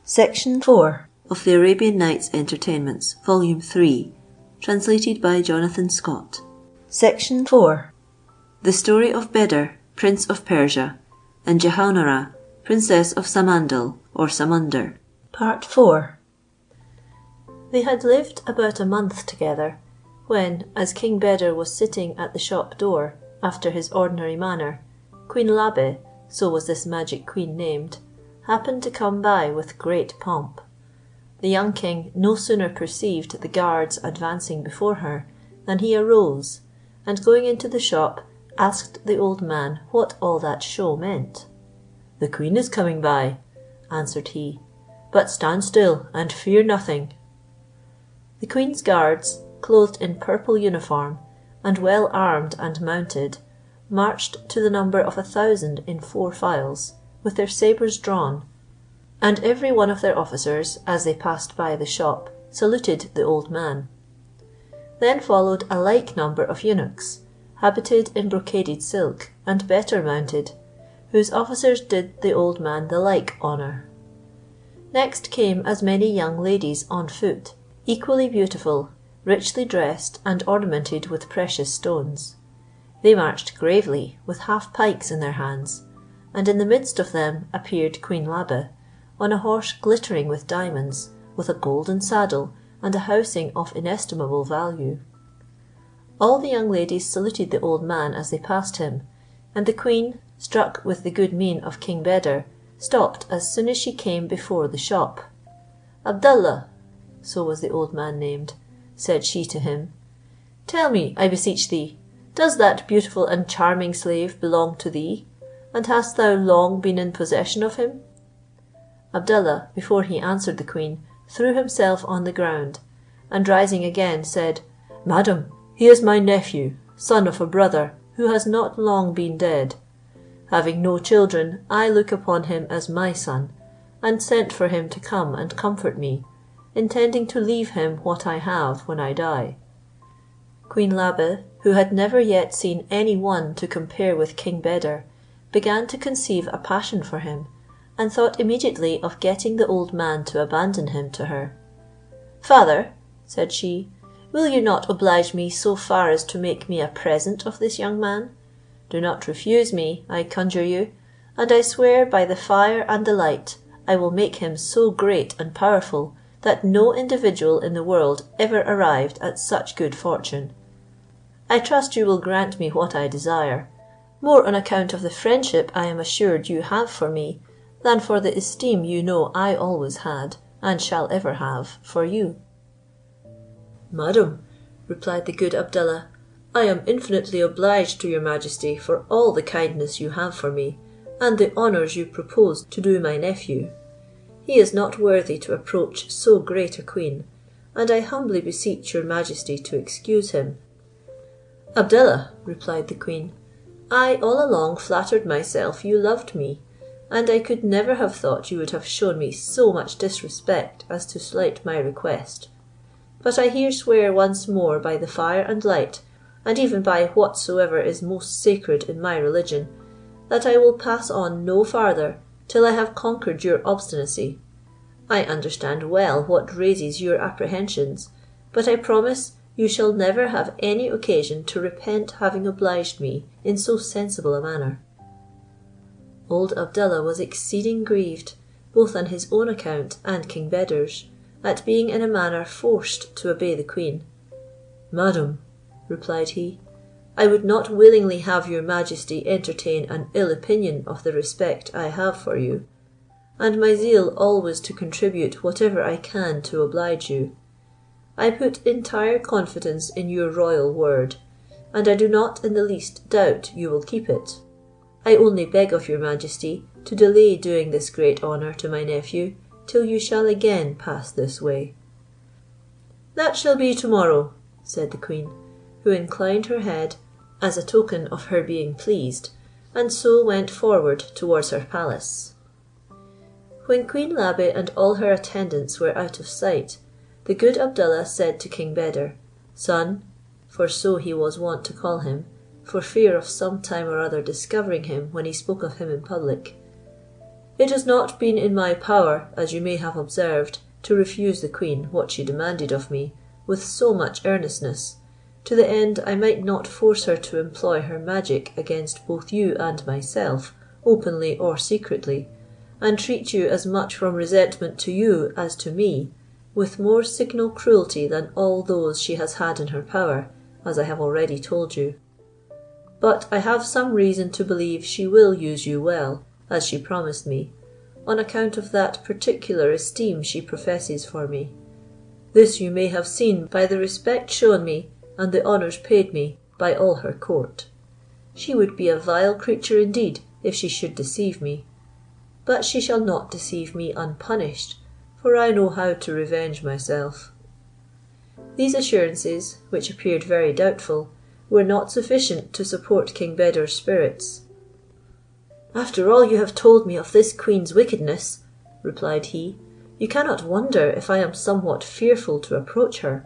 Section 4 of the Arabian Nights Entertainments, Volume 3, translated by Jonathan Scott. Section 4. The Story of Bedr, Prince of Persia, and Jahaunara, Princess of Samandal or Samandar. Part 4. They had lived about a month together, when, as King Bedr was sitting at the shop door, after his ordinary manner, Queen Labe, so was this magic queen named, happened to come by with great pomp. The young king no sooner perceived the guards advancing before her than he arose, and going into the shop, asked the old man what all that show meant. "The queen is coming by," answered he, "but stand still and fear nothing." The queen's guards, clothed in purple uniform, and well armed and mounted, marched to the number of 1,000 in 4 files, with their sabres drawn, and every one of their officers, as they passed by the shop, saluted the old man. Then followed a like number of eunuchs, habited in brocaded silk, and better mounted, whose officers did the old man the like honour. Next came as many young ladies on foot, equally beautiful, richly dressed and ornamented with precious stones. They marched gravely, with half pikes in their hands, and in the midst of them appeared Queen Labe, on a horse glittering with diamonds, with a golden saddle, and a housing of inestimable value. All the young ladies saluted the old man as they passed him, and the queen, struck with the good mien of King Bedr, stopped as soon as she came before the shop. "Abdallah," so was the old man named, said she to him, "tell me, I beseech thee, does that beautiful and charming slave belong to thee, and hast thou long been in possession of him?" Abdallah, before he answered the queen, threw himself on the ground, and rising again said, "Madam, he is my nephew, son of a brother who has not long been dead. Having no children, I look upon him as my son, and sent for him to come and comfort me, intending to leave him what I have when I die." Queen Labe, who had never yet seen any one to compare with King Bedr, began to conceive a passion for him, and thought immediately of getting the old man to abandon him to her. "Father," said she, "will you not oblige me so far as to make me a present of this young man? Do not refuse me, I conjure you, and I swear by the fire and the light I will make him so great and powerful that no individual in the world ever arrived at such good fortune. I trust you will grant me what I desire, more on account of the friendship I am assured you have for me, than for the esteem you know I always had, and shall ever have, for you." "Madam," replied the good Abdallah, "I am infinitely obliged to your majesty for all the kindness you have for me, and the honours you propose to do my nephew. He is not worthy to approach so great a queen, and I humbly beseech your majesty to excuse him." "Abdallah," replied the queen, "I all along flattered myself you loved me, and I could never have thought you would have shown me so much disrespect as to slight my request. But I here swear once more by the fire and light, and even by whatsoever is most sacred in my religion, that I will pass on no farther till I have conquered your obstinacy. I understand well what raises your apprehensions, but I promise you shall never have any occasion to repent having obliged me in so sensible a manner." Old Abdallah was exceeding grieved, both on his own account and King Bedr's, at being in a manner forced to obey the queen. "Madam," replied he, "I would not willingly have your majesty entertain an ill opinion of the respect I have for you, and my zeal always to contribute whatever I can to oblige you. I put entire confidence in your royal word, and I do not in the least doubt you will keep it. I only beg of your majesty to delay doing this great honour to my nephew till you shall again pass this way." "That shall be tomorrow," said the queen, who inclined her head as a token of her being pleased, and so went forward towards her palace. When Queen Labe and all her attendants were out of sight, the good Abdallah said to King Bedr, "Son," for so he was wont to call him, for fear of some time or other discovering him when he spoke of him in public. "It has not been in my power, as you may have observed, to refuse the Queen what she demanded of me with so much earnestness, to the end I might not force her to employ her magic against both you and myself, openly or secretly, and treat you as much from resentment to you as to me, with more signal cruelty than all those she has had in her power, as I have already told you. But I have some reason to believe she will use you well, as she promised me, on account of that particular esteem she professes for me. This you may have seen by the respect shown me and the honours paid me by all her court. She would be a vile creature indeed if she should deceive me. But she shall not deceive me unpunished, for I know how to revenge myself." These assurances, which appeared very doubtful, were not sufficient to support King Bedr's spirits. "After all you have told me of this Queen's wickedness," replied he, "you cannot wonder if I am somewhat fearful to approach her.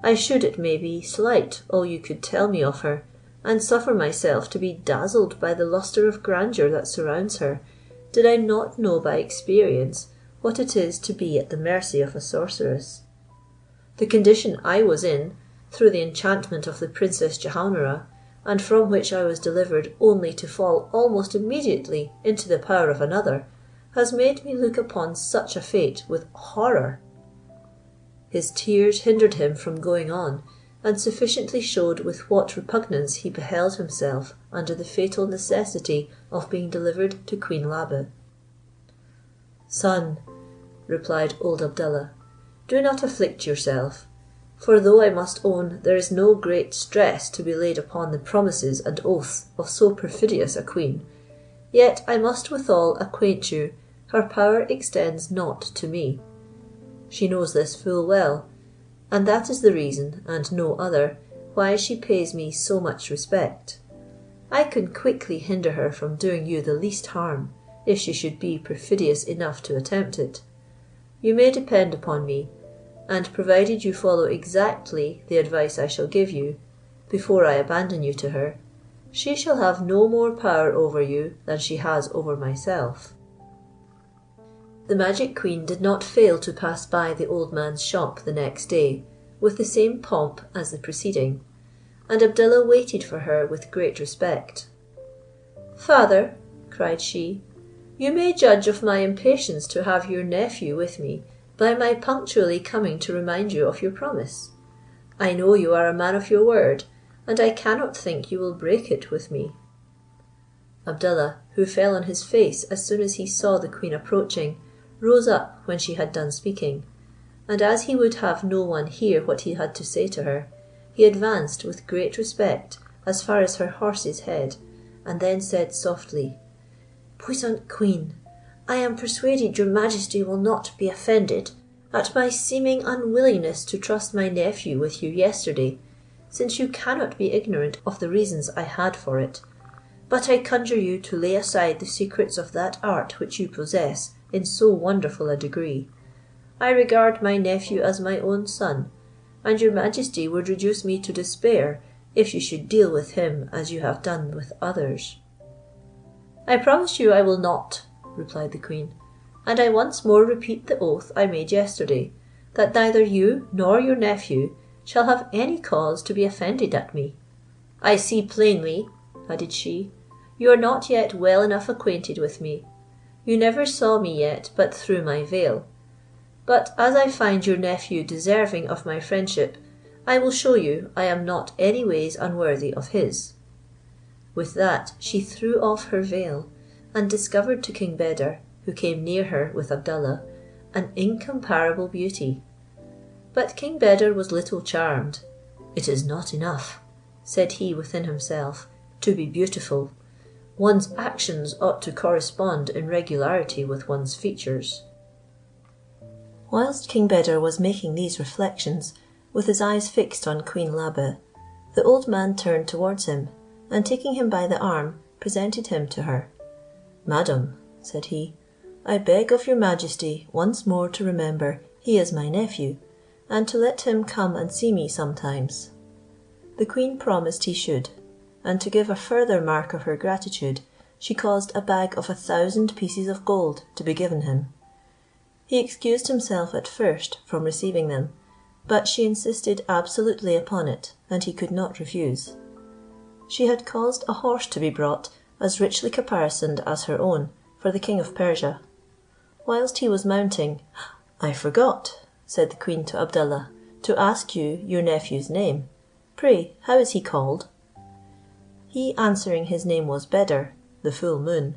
I should, it may be, slight all you could tell me of her, and suffer myself to be dazzled by the lustre of grandeur that surrounds her, did I not know by experience what it is to be at the mercy of a sorceress. The condition I was in, through the enchantment of the Princess Jehaunara, and from which I was delivered only to fall almost immediately into the power of another, has made me look upon such a fate with horror." His tears hindered him from going on, and sufficiently showed with what repugnance he beheld himself under the fatal necessity of being delivered to Queen Labe. "Son," replied old Abdallah, "do not afflict yourself, for though I must own there is no great stress to be laid upon the promises and oaths of so perfidious a queen, yet I must withal acquaint you her power extends not to me. She knows this full well, and that is the reason, and no other, why she pays me so much respect. I can quickly hinder her from doing you the least harm, if she should be perfidious enough to attempt it. You may depend upon me, and provided you follow exactly the advice I shall give you, before I abandon you to her, she shall have no more power over you than she has over myself." The magic queen did not fail to pass by the old man's shop the next day, with the same pomp as the preceding, and Abdallah waited for her with great respect. "Father," cried she, "you may judge of my impatience to have your nephew with me by my punctually coming to remind you of your promise. I know you are a man of your word, and I cannot think you will break it with me." Abdallah, who fell on his face as soon as he saw the queen approaching, rose up when she had done speaking, and as he would have no one hear what he had to say to her, he advanced with great respect as far as her horse's head, and then said softly, "Puissant Queen, I am persuaded your majesty will not be offended at my seeming unwillingness to trust my nephew with you yesterday, since you cannot be ignorant of the reasons I had for it. But I conjure you to lay aside the secrets of that art which you possess in so wonderful a degree. I regard my nephew as my own son, and your majesty would reduce me to despair if you should deal with him as you have done with others." "I promise you I will not," replied the queen, "and I once more repeat the oath I made yesterday, that neither you nor your nephew shall have any cause to be offended at me. I see plainly," added she, "you are not yet well enough acquainted with me. You never saw me yet but through my veil. But as I find your nephew deserving of my friendship, I will show you I am not any ways unworthy of his." With that she threw off her veil, and discovered to King Beder, who came near her with Abdallah, an incomparable beauty. But King Beder was little charmed. "It is not enough," said he within himself, "to be beautiful. One's actions ought to correspond in regularity with one's features." Whilst King Beder was making these reflections, with his eyes fixed on Queen Labe, the old man turned towards him, and taking him by the arm, presented him to her. "Madam," said he, "I beg of your majesty once more to remember he is my nephew, and to let him come and see me sometimes." The queen promised he should, and to give a further mark of her gratitude, she caused a bag of 1,000 pieces of gold to be given him. He excused himself at first from receiving them, but she insisted absolutely upon it, and he could not refuse. She had caused a horse to be brought, as richly caparisoned as her own, for the king of Persia. Whilst he was mounting, "I forgot," said the queen to Abdallah, "to ask you your nephew's name. Pray, how is he called?" He answering his name was Bedr, the full moon,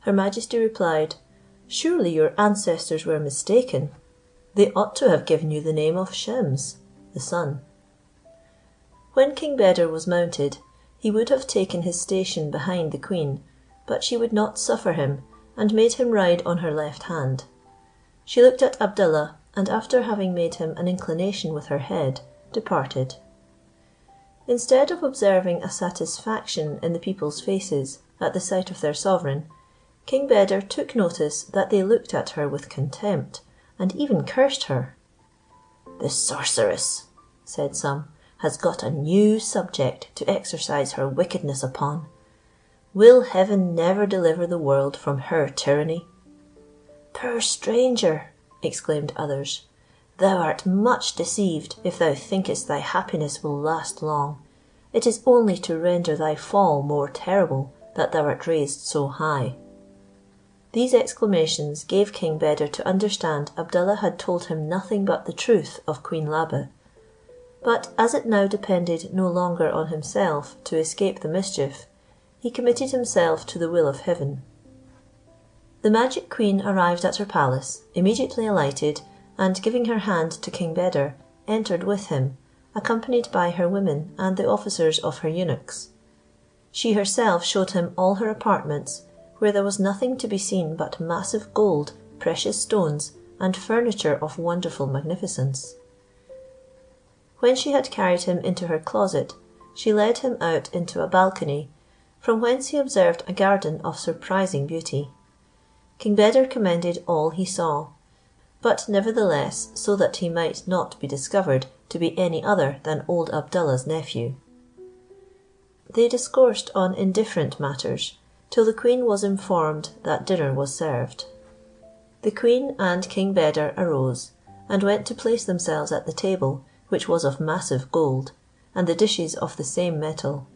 her majesty replied, "Surely your ancestors were mistaken. They ought to have given you the name of Shams, the sun." When King Bedr was mounted, he would have taken his station behind the queen, but she would not suffer him, and made him ride on her left hand. She looked at Abdallah, and after having made him an inclination with her head, departed. Instead of observing a satisfaction in the people's faces at the sight of their sovereign, King Bedr took notice that they looked at her with contempt, and even cursed her. "The sorceress," said some, "has got a new subject to exercise her wickedness upon. Will heaven never deliver the world from her tyranny?" "Poor stranger," exclaimed others, "thou art much deceived if thou thinkest thy happiness will last long. It is only to render thy fall more terrible that thou art raised so high." These exclamations gave King Bedr to understand Abdallah had told him nothing but the truth of Queen Labe. But as it now depended no longer on himself to escape the mischief, he committed himself to the will of heaven. The magic queen arrived at her palace, immediately alighted, and giving her hand to King Bedr, entered with him, accompanied by her women and the officers of her eunuchs. She herself showed him all her apartments, where there was nothing to be seen but massive gold, precious stones, and furniture of wonderful magnificence. When she had carried him into her closet, she led him out into a balcony, from whence he observed a garden of surprising beauty. King Bedr commended all he saw, but nevertheless so that he might not be discovered to be any other than old Abdallah's nephew. They discoursed on indifferent matters, till the queen was informed that dinner was served. The queen and King Bedr arose, and went to place themselves at the table, which was of massive gold, and the dishes of the same metal.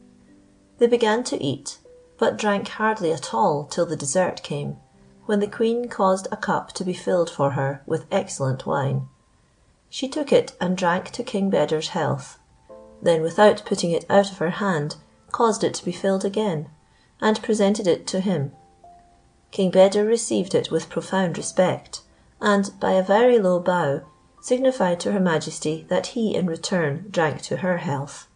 They began to eat, but drank hardly at all till the dessert came, when the queen caused a cup to be filled for her with excellent wine. She took it and drank to King Bedr's health, then without putting it out of her hand, caused it to be filled again, and presented it to him. King Bedr received it with profound respect, and by a very low bow signified to her majesty that he in return drank to her health.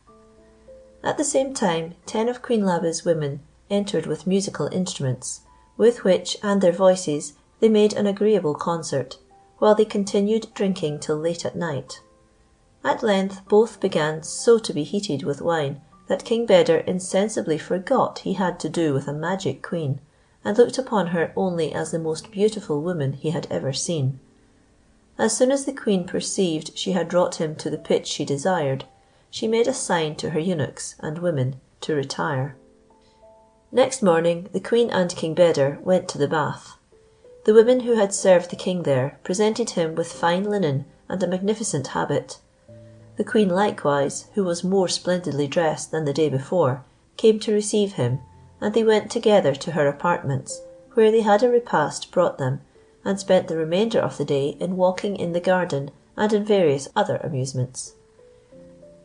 At the same time 10 of Queen Labe's women entered with musical instruments, with which and their voices they made an agreeable concert, while they continued drinking till late at night. At length both began so to be heated with wine that King Bedr insensibly forgot he had to do with a magic queen, and looked upon her only as the most beautiful woman he had ever seen. As soon as the queen perceived she had wrought him to the pitch she desired, she made a sign to her eunuchs and women to retire. Next morning the queen and King Bedr went to the bath. The women who had served the king there presented him with fine linen and a magnificent habit. The queen likewise, who was more splendidly dressed than the day before, came to receive him, and they went together to her apartments, where they had a repast brought them, and spent the remainder of the day in walking in the garden and in various other amusements.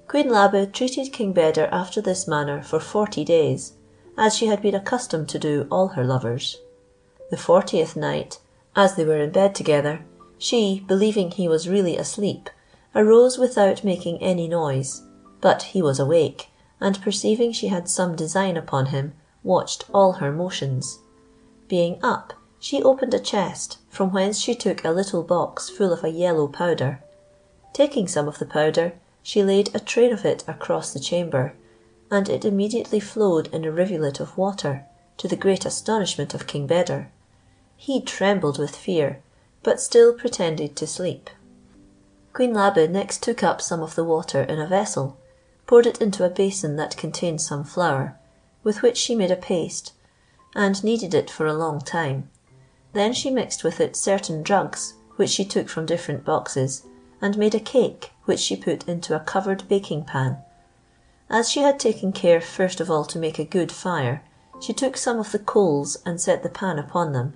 Queen Labe treated King Bedr after this manner for 40 days, as she had been accustomed to do all her lovers. The 40th night, as they were in bed together, she, believing he was really asleep, arose without making any noise, but he was awake, and perceiving she had some design upon him, watched all her motions. Being up, she opened a chest, from whence she took a little box full of a yellow powder. Taking some of the powder, she laid a train of it across the chamber, and it immediately flowed in a rivulet of water, to the great astonishment of King Bedr. He trembled with fear, but still pretended to sleep. Queen Labe next took up some of the water in a vessel, poured it into a basin that contained some flour, with which she made a paste, and kneaded it for a long time. Then she mixed with it certain drugs, which she took from different boxes, and made a cake, which she put into a covered baking pan. As she had taken care first of all to make a good fire, she took some of the coals and set the pan upon them,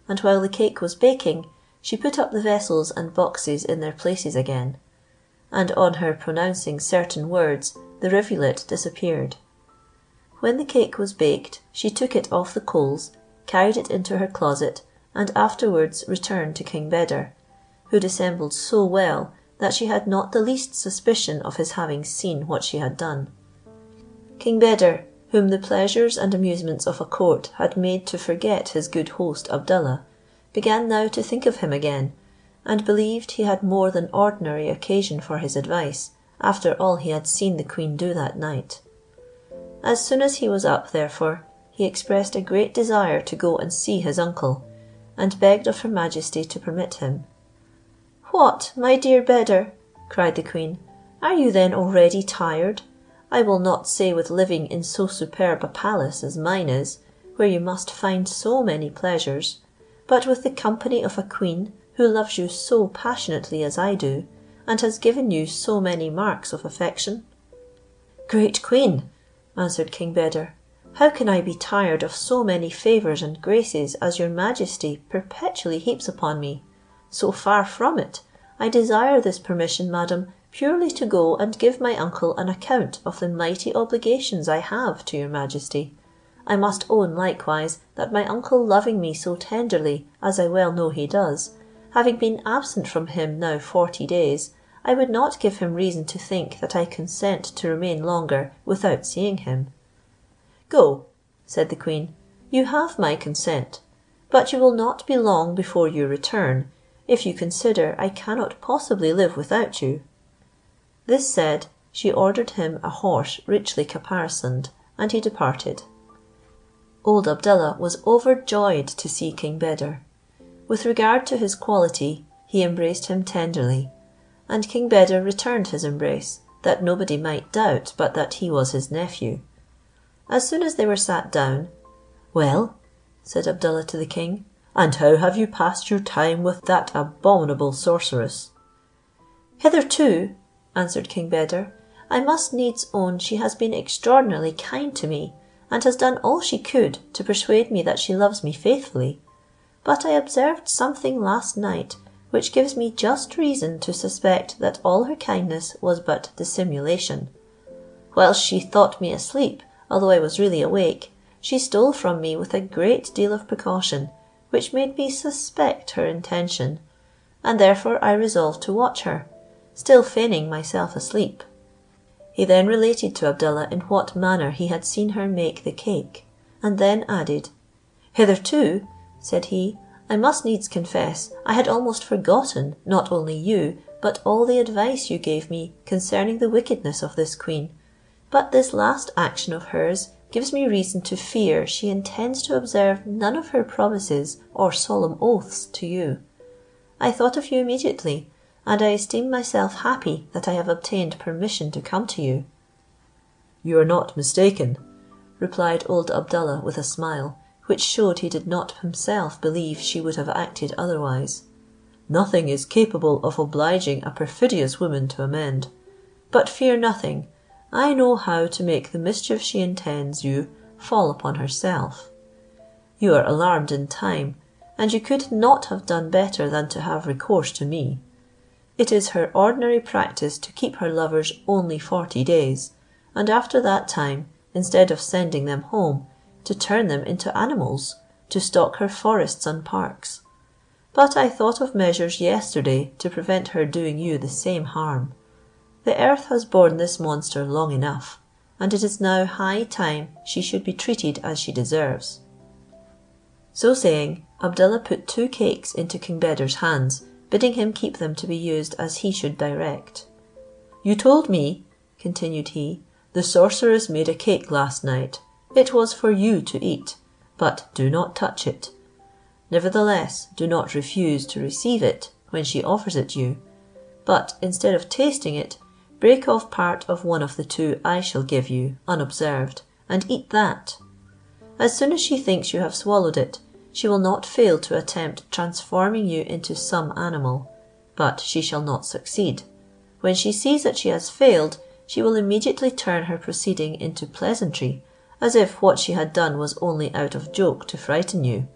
and while the cake was baking, she put up the vessels and boxes in their places again, and on her pronouncing certain words, the rivulet disappeared. When the cake was baked, she took it off the coals, carried it into her closet, and afterwards returned to King Beder, who dissembled so well that she had not the least suspicion of his having seen what she had done. King Beder, whom the pleasures and amusements of a court had made to forget his good host Abdallah, began now to think of him again, and believed he had more than ordinary occasion for his advice, after all he had seen the queen do that night. As soon as he was up, therefore, he expressed a great desire to go and see his uncle, and begged of her majesty to permit him. "What, my dear Beder," cried the queen, "are you then already tired? I will not say with living in so superb a palace as mine is, where you must find so many pleasures, but with the company of a queen who loves you so passionately as I do, and has given you so many marks of affection." "Great queen," answered King Beder, "how can I be tired of so many favours and graces as your majesty perpetually heaps upon me? So far from it, I desire this permission, madam, purely to go and give my uncle an account of the mighty obligations I have to your majesty. I must own likewise that my uncle loving me so tenderly, as I well know he does, having been absent from him now 40 days, I would not give him reason to think that I consent to remain longer without seeing him." "Go," said the queen, "you have my consent, but you will not be long before you return, if you consider I cannot possibly live without you." This said, she ordered him a horse richly caparisoned, and he departed. Old Abdallah was overjoyed to see King Beder. With regard to his quality, he embraced him tenderly, and King Beder returned his embrace, that nobody might doubt but that he was his nephew. As soon as they were sat down, "Well," said Abdallah to the king, "and how have you passed your time with that abominable sorceress?" "Hitherto," answered King Beder, "I must needs own she has been extraordinarily kind to me, and has done all she could to persuade me that she loves me faithfully. But I observed something last night which gives me just reason to suspect that all her kindness was but dissimulation. Whilst she thought me asleep, although I was really awake, she stole from me with a great deal of precaution, which made me suspect her intention, and therefore I resolved to watch her, still feigning myself asleep." He then related to Abdallah in what manner he had seen her make the cake, and then added, "Hitherto," said he, "I must needs confess I had almost forgotten not only you, but all the advice you gave me concerning the wickedness of this queen, but this last action of hers gives me reason to fear she intends to observe none of her promises or solemn oaths to you. I thought of you immediately, and I esteem myself happy that I have obtained permission to come to you." "You are not mistaken," replied old Abdallah with a smile, which showed he did not himself believe she would have acted otherwise. "Nothing is capable of obliging a perfidious woman to amend. But fear nothing, I know how to make the mischief she intends you fall upon herself. You are alarmed in time, and you could not have done better than to have recourse to me. It is her ordinary practice to keep her lovers only 40 days, and after that time, instead of sending them home, to turn them into animals, to stock her forests and parks. But I thought of measures yesterday to prevent her doing you the same harm. The earth has borne this monster long enough, and it is now high time she should be treated as she deserves." So saying, Abdallah put 2 cakes into King Beder's hands, bidding him keep them to be used as he should direct. "You told me," continued he, "the sorceress made a cake last night. It was for you to eat, but do not touch it. Nevertheless, do not refuse to receive it when she offers it you, but instead of tasting it, break off part of one of the 2 I shall give you unobserved, and eat that. As soon as she thinks you have swallowed it, she will not fail to attempt transforming you into some animal, but she shall not succeed. When she sees that she has failed, she will immediately turn her proceeding into pleasantry, as if what she had done was only out of joke to frighten you.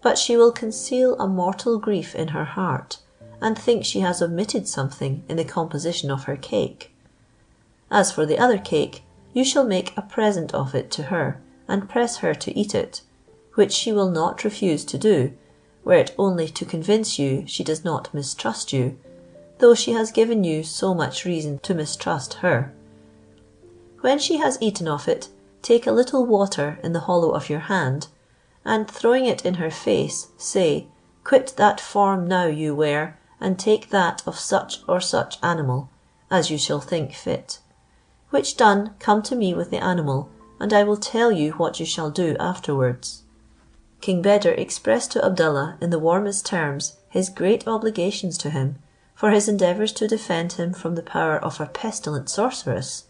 But she will conceal a mortal grief in her heart, and think she has omitted something in the composition of her cake. As for the other cake, you shall make a present of it to her, and press her to eat it, which she will not refuse to do, were it only to convince you she does not mistrust you, though she has given you so much reason to mistrust her. When she has eaten of it, take a little water in the hollow of your hand, and throwing it in her face, say, "Quit that form now you wear, and take that of such or such animal, as you shall think fit. Which done, come to me with the animal, and I will tell you what you shall do afterwards." King Beder expressed to Abdallah in the warmest terms his great obligations to him, for his endeavours to defend him from the power of a pestilent sorceress,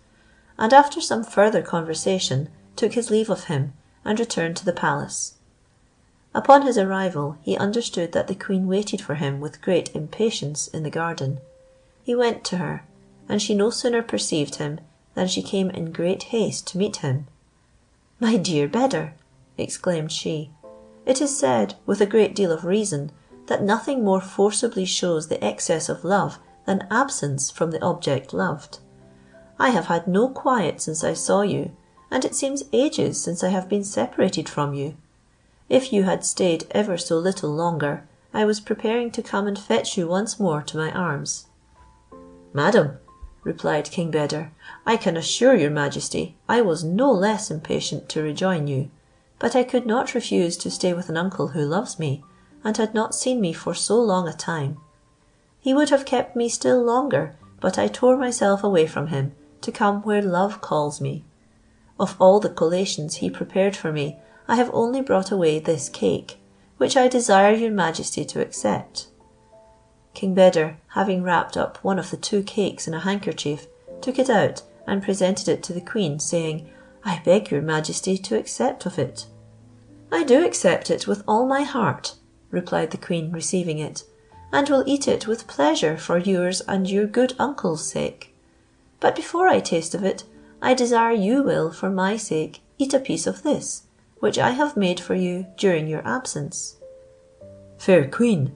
and after some further conversation took his leave of him, and returned to the palace. Upon his arrival, he understood that the queen waited for him with great impatience in the garden. He went to her, and she no sooner perceived him than she came in great haste to meet him. "My dear Beder," exclaimed she, "it is said, with a great deal of reason, that nothing more forcibly shows the excess of love than absence from the object loved. I have had no quiet since I saw you, and it seems ages since I have been separated from you. If you had stayed ever so little longer, I was preparing to come and fetch you once more to my arms." "Madam," replied King Beder, "I can assure your majesty I was no less impatient to rejoin you, but I could not refuse to stay with an uncle who loves me, and had not seen me for so long a time. He would have kept me still longer, but I tore myself away from him, to come where love calls me. Of all the collations he prepared for me, I have only brought away this cake, which I desire your majesty to accept." King Beder, having wrapped up one of the 2 cakes in a handkerchief, took it out and presented it to the queen, saying, "I beg your majesty to accept of it." "I do accept it with all my heart," replied the queen, receiving it, "and will eat it with pleasure for yours and your good uncle's sake. But before I taste of it, I desire you will, for my sake, eat a piece of this, which I have made for you during your absence." "Fair queen,"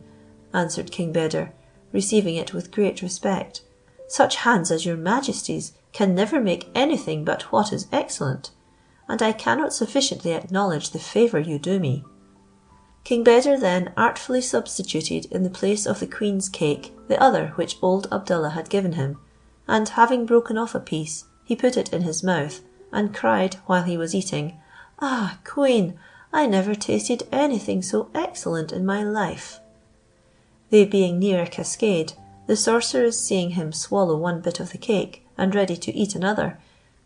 answered King Beder, receiving it with great respect, "such hands as your majesty's can never make anything but what is excellent, and I cannot sufficiently acknowledge the favour you do me." King Beder then artfully substituted in the place of the queen's cake the other which old Abdallah had given him, and having broken off a piece, he put it in his mouth, and cried while he was eating, "Ah, queen, I never tasted anything so excellent in my life." They being near a cascade, the sorceress, seeing him swallow one bit of the cake, and ready to eat another,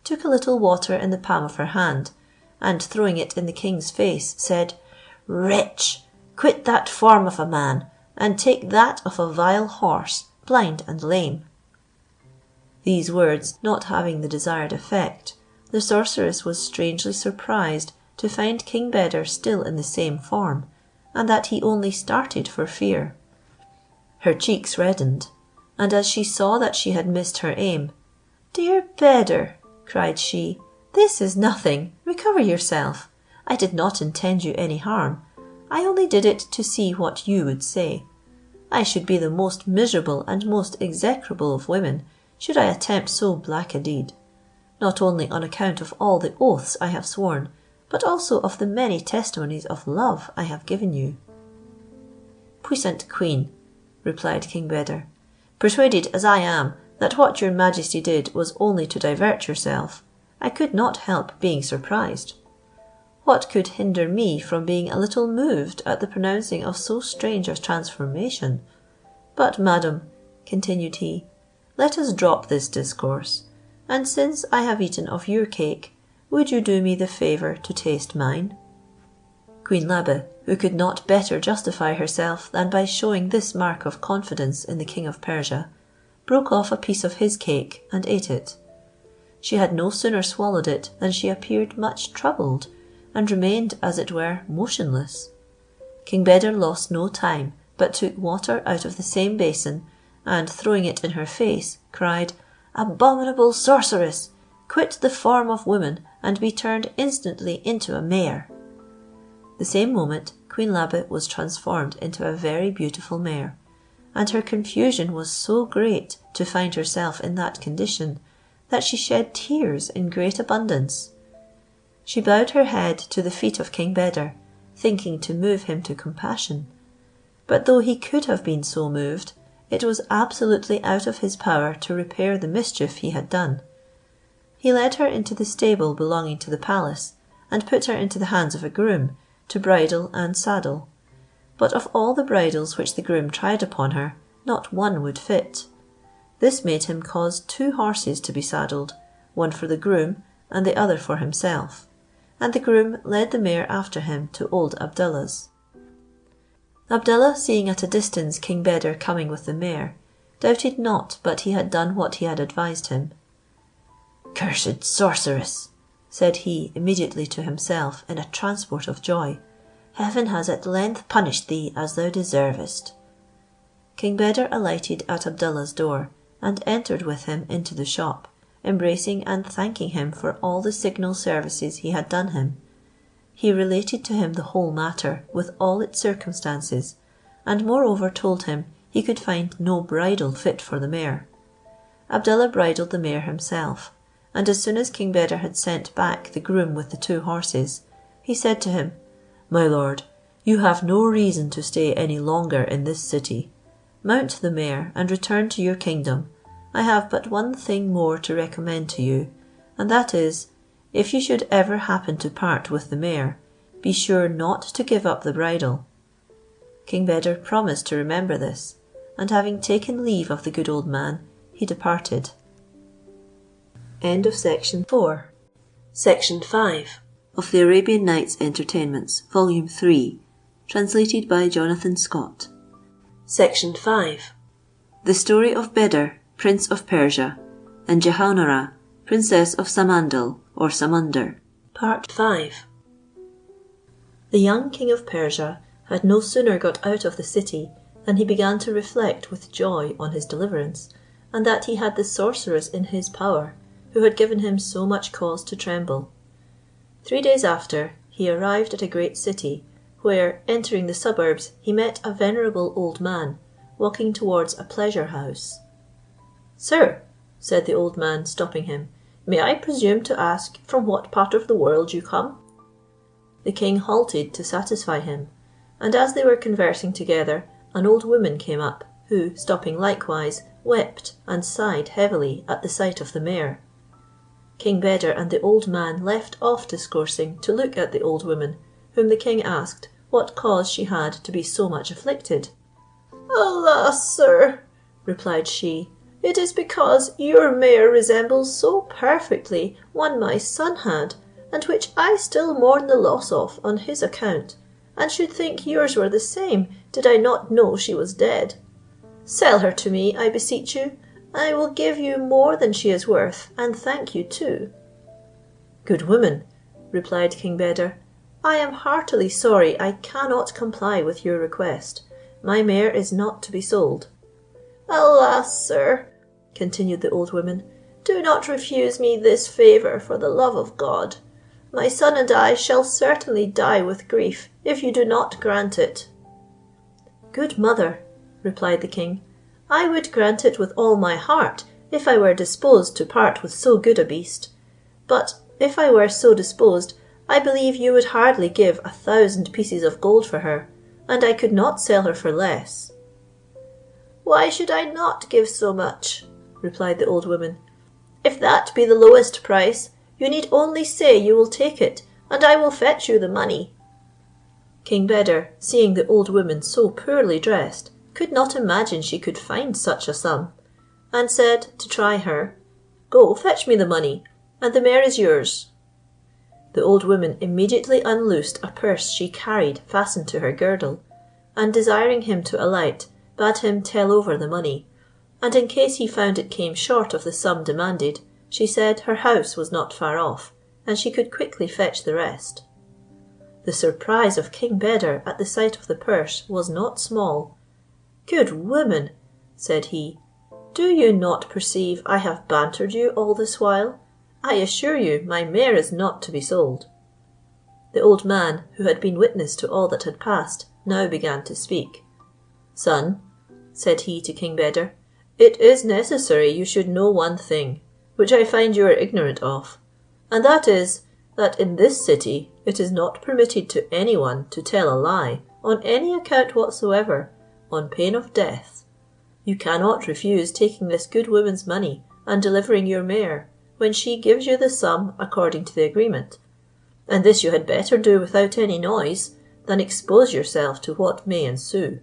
took a little water in the palm of her hand, and throwing it in the king's face, said, "Wretch, quit that form of a man, and take that of a vile horse, blind and lame." These words not having the desired effect, the sorceress was strangely surprised to find King Beder still in the same form, and that he only started for fear. Her cheeks reddened, and as she saw that she had missed her aim, "Dear Beder," cried she, "this is nothing, recover yourself. I did not intend you any harm. I only did it to see what you would say. I should be the most miserable and most execrable of women, should I attempt so black a deed, not only on account of all the oaths I have sworn, but also of the many testimonies of love I have given you." "Puissant queen," replied King Beder, "persuaded as I am that what your majesty did was only to divert yourself, I could not help being surprised. What could hinder me from being a little moved at the pronouncing of so strange a transformation? But, madam," continued he, "let us drop this discourse, and since I have eaten of your cake, would you do me the favour to taste mine?" Queen Labe, who could not better justify herself than by showing this mark of confidence in the king of Persia, broke off a piece of his cake and ate it. She had no sooner swallowed it than she appeared much troubled, and remained, as it were, motionless. King Beder lost no time, but took water out of the same basin, and throwing it in her face, cried, "Abominable sorceress! Quit the form of woman, and be turned instantly into a mare." The same moment Queen Labe was transformed into a very beautiful mare, and her confusion was so great to find herself in that condition, that she shed tears in great abundance. She bowed her head to the feet of King Beder, thinking to move him to compassion. But though he could have been so moved, it was absolutely out of his power to repair the mischief he had done. He led her into the stable belonging to the palace, and put her into the hands of a groom, to bridle and saddle. But of all the bridles which the groom tried upon her, not one would fit. This made him cause 2 horses to be saddled, one for the groom and the other for himself, and the groom led the mare after him to old Abdallah's. Abdallah, seeing at a distance King Beder coming with the mare, doubted not but he had done what he had advised him. "Cursed sorceress," said he immediately to himself in a transport of joy, "Heaven has at length punished thee as thou deservest." King Beder alighted at Abdallah's door, and entered with him into the shop, embracing and thanking him for all the signal services he had done him. He related to him the whole matter with all its circumstances, and moreover told him he could find no bridle fit for the mare. Abdallah bridled the mare himself, and as soon as King Beder had sent back the groom with the 2 horses, he said to him, "My lord, you have no reason to stay any longer in this city. Mount the mare and return to your kingdom. I have but one thing more to recommend to you, and that is, if you should ever happen to part with the mare, be sure not to give up the bridle." King Beder promised to remember this, and having taken leave of the good old man, he departed. End of Section 4. Section 5 of the Arabian Nights Entertainments, Volume 3, translated by Jonathan Scott. Section 5. The Story of Beder, Prince of Persia, and Jehaunara, Princess of Samandal or Samandar. Part 5. The young King of Persia had no sooner got out of the city than he began to reflect with joy on his deliverance, and that he had the sorceress in his power, who had given him so much cause to tremble. 3 days after, he arrived at a great city, where, entering the suburbs, he met a venerable old man, walking towards a pleasure house. "Sir," said the old man, stopping him, "may I presume to ask from what part of the world you come?" The king halted to satisfy him, and as they were conversing together, an old woman came up, who, stopping likewise, wept and sighed heavily at the sight of the mare. King Beder and the old man left off discoursing to look at the old woman, whom the king asked what cause she had to be so much afflicted. "Alas, sir," replied she, "it is because your mare resembles so perfectly one my son had, and which I still mourn the loss of on his account, and should think yours were the same, did I not know she was dead. Sell her to me, I beseech you. I will give you more than she is worth, and thank you too." "Good woman," replied King Beder, "I am heartily sorry I cannot comply with your request. My mare is not to be sold." "Alas, sir," continued the old woman, "do not refuse me this favour for the love of God. My son and I shall certainly die with grief if you do not grant it." "Good mother," replied the king, "I would grant it with all my heart, if I were disposed to part with so good a beast. But if I were so disposed, I believe you would hardly give 1,000 pieces of gold for her, and I could not sell her for less." "Why should I not give so much?" replied the old woman. "If that be the lowest price, you need only say you will take it, and I will fetch you the money." King Beder, seeing the old woman so poorly dressed, could not imagine she could find such a sum, and said, to try her, "Go, fetch me the money, and the mare is yours." The old woman immediately unloosed a purse she carried fastened to her girdle, and desiring him to alight, bade him tell over the money, and in case he found it came short of the sum demanded, She said her house was not far off, and she could quickly fetch the rest. The surprise of King Beder at the sight of the purse was not small. "Good woman," said he, "do you not perceive I have bantered you all this while? I assure you my mare is not to be sold." The old man, who had been witness to all that had passed, now began to speak. "Son," said he to King Beder, "it is necessary you should know one thing, which I find you are ignorant of, and that is, that in this city it is not permitted to any one to tell a lie on any account whatsoever, on pain of death. You cannot refuse taking this good woman's money and delivering your mare, when she gives you the sum according to the agreement, and this you had better do without any noise, than expose yourself to what may ensue."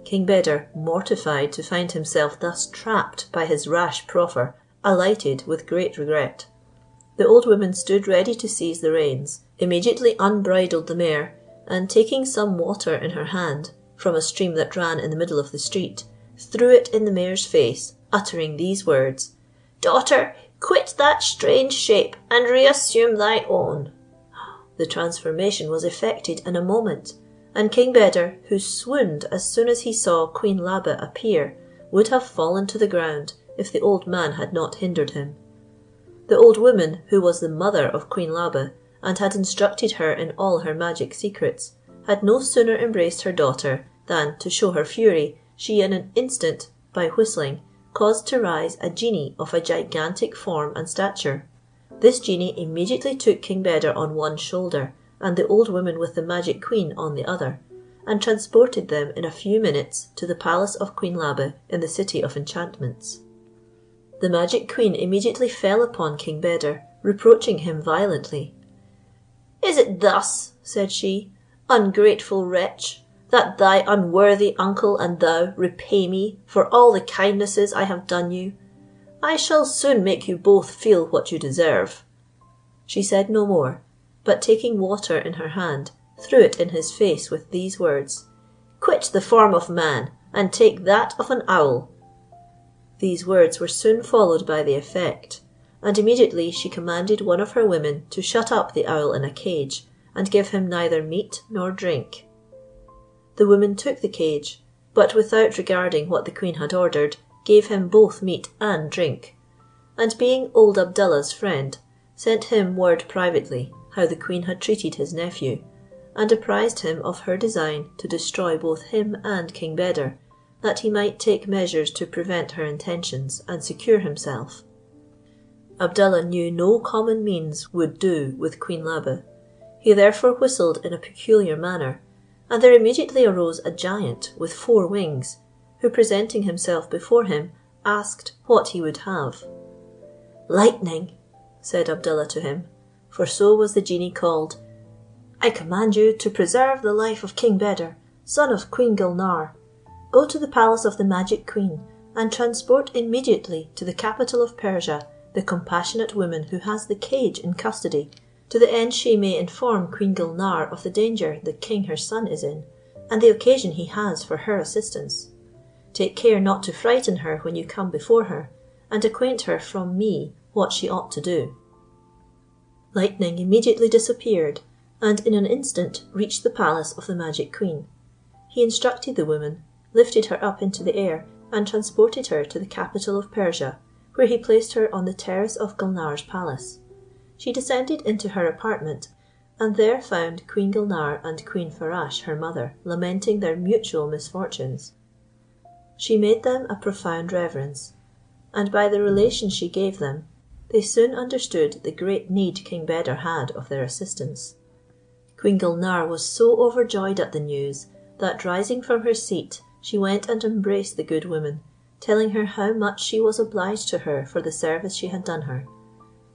King Beder, mortified to find himself thus trapped by his rash proffer, alighted with great regret. The old woman stood ready to seize the reins, immediately unbridled the mare, and taking some water in her hand, from a stream that ran in the middle of the street, threw it in the mare's face, uttering these words: "Daughter, quit that strange shape, and reassume thy own." The transformation was effected in a moment, and King Beder, who swooned as soon as he saw Queen Labe appear, would have fallen to the ground if the old man had not hindered him. The old woman, who was the mother of Queen Labe, and had instructed her in all her magic secrets, had no sooner embraced her daughter than, to show her fury, she in an instant, by whistling, caused to rise a genie of a gigantic form and stature. This genie immediately took King Beder on one shoulder, and the old woman with the magic queen on the other, and transported them in a few minutes to the palace of Queen Labe in the City of Enchantments. The magic queen immediately fell upon King Beder, reproaching him violently. "Is it thus," said she, "ungrateful wretch, that thy unworthy uncle and thou repay me for all the kindnesses I have done you? I shall soon make you both feel what you deserve." She said no more, but taking water in her hand, threw it in his face with these words: "Quit the form of man, and take that of an owl." These words were soon followed by the effect, and immediately she commanded one of her women to shut up the owl in a cage, and give him neither meat nor drink. The woman took the cage, but without regarding what the queen had ordered, gave him both meat and drink, and being old Abdallah's friend, sent him word privately how the queen had treated his nephew, and apprised him of her design to destroy both him and King Beder, that he might take measures to prevent her intentions and secure himself. Abdallah knew no common means would do with Queen Labe. He therefore whistled in a peculiar manner, and there immediately arose a giant with 4 wings, who, presenting himself before him, asked what he would have. "Lightning," said Abdallah to him, for so was the genie called, "I command you to preserve the life of King Beder, son of Queen Gulnar. Go to the palace of the magic queen, and transport immediately to the capital of Persia the compassionate woman who has the cage in custody, to the end she may inform Queen Gulnar of the danger the king her son is in, and the occasion he has for her assistance. Take care not to frighten her when you come before her, and acquaint her from me what she ought to do." Lightning immediately disappeared, and in an instant reached the palace of the magic queen. He instructed the woman, lifted her up into the air, and transported her to the capital of Persia, where he placed her on the terrace of Gulnar's palace. She descended into her apartment, and there found Queen Gulnar and Queen Farashe her mother lamenting their mutual misfortunes. She made them a profound reverence, and by the relation she gave them, they soon understood the great need King Beder had of their assistance. Queen Gulnar was so overjoyed at the news, that rising from her seat, she went and embraced the good woman, telling her how much she was obliged to her for the service she had done her.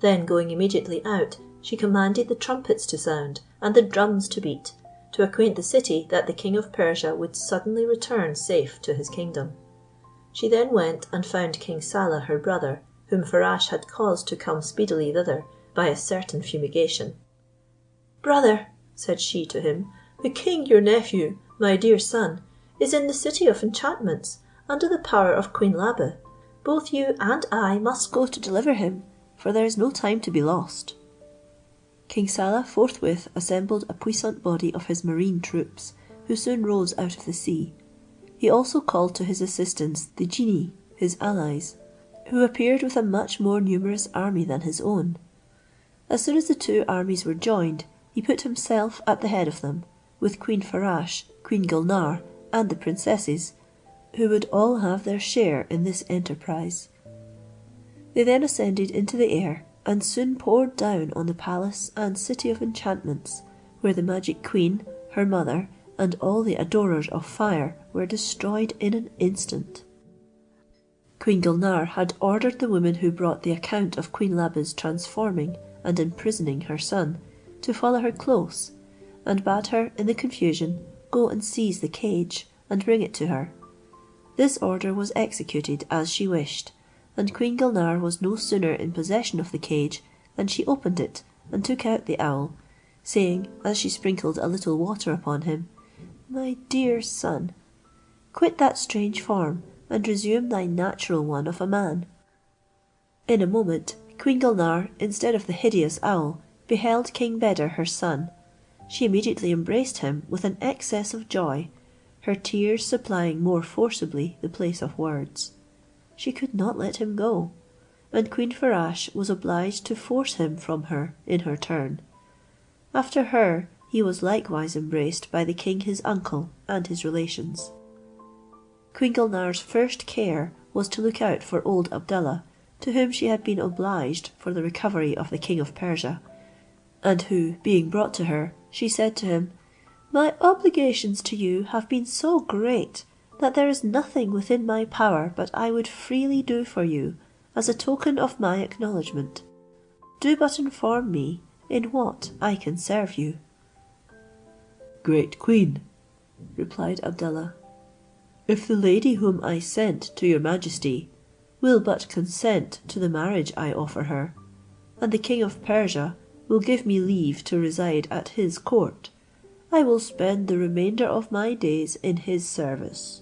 Then going immediately out, she commanded the trumpets to sound, and the drums to beat, to acquaint the city that the king of Persia would suddenly return safe to his kingdom. She then went and found King Saleh her brother, whom Farashe had caused to come speedily thither by a certain fumigation. "Brother," said she to him, "the king your nephew, my dear son, is in the City of Enchantments, under the power of Queen Labe, Both you and I must go to deliver him, for there is no time to be lost." King Saleh forthwith assembled a puissant body of his marine troops, who soon rose out of the sea. He also called to his assistance the genies, his allies, who appeared with a much more numerous army than his own. As soon as the two armies were joined, he put himself at the head of them, with Queen Farasche, Queen Gulnare, and the princesses, who would all have their share in this enterprise. They then ascended into the air, and soon poured down on the palace and city of enchantments, where the magic queen, her mother, and all the adorers of fire were destroyed in an instant. Queen Gulnare had ordered the woman who brought the account of Queen Labe's transforming and imprisoning her son to follow her close, and bade her, in the confusion, go and seize the cage, and bring it to her. This order was executed as she wished, and Queen Gulnare was no sooner in possession of the cage than she opened it and took out the owl, saying, as she sprinkled a little water upon him, "My dear son, quit that strange form, and resume thy natural one of a man." In a moment, Queen Gulnare, instead of the hideous owl, beheld King Beder her son. She immediately embraced him with an excess of joy, her tears supplying more forcibly the place of words. She could not let him go, and Queen Farasche was obliged to force him from her in her turn. After her, he was likewise embraced by the king his uncle and his relations. Queen Gulnare's first care was to look out for old Abdallah, to whom she had been obliged for the recovery of the king of Persia, and who, being brought to her, she said to him, "My obligations to you have been so great, that there is nothing within my power but I would freely do for you, as a token of my acknowledgment. Do but inform me in what I can serve you." "Great Queen," replied Abdallah, "if the lady whom I sent to your majesty will but consent to the marriage I offer her, and the king of Persia will give me leave to reside at his court, I will spend the remainder of my days in his service."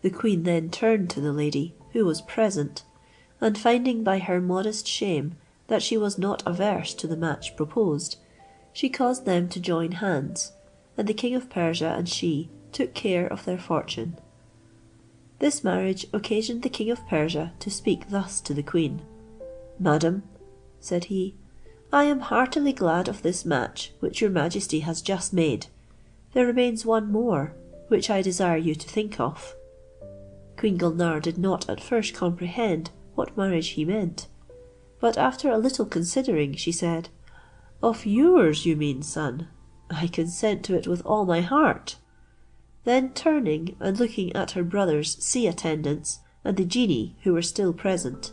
The queen then turned to the lady, who was present, and finding by her modest shame that she was not averse to the match proposed, she caused them to join hands, and the king of Persia and she took care of their fortune. This marriage occasioned the king of Persia to speak thus to the queen: "Madam," said he, "I am heartily glad of this match which your majesty has just made. There remains one more, which I desire you to think of." Queen Gulnare did not at first comprehend what marriage he meant, but after a little considering, she said, "Of yours you mean, son. I consent to it with all my heart." Then turning and looking at her brother's sea attendants and the genie who were still present,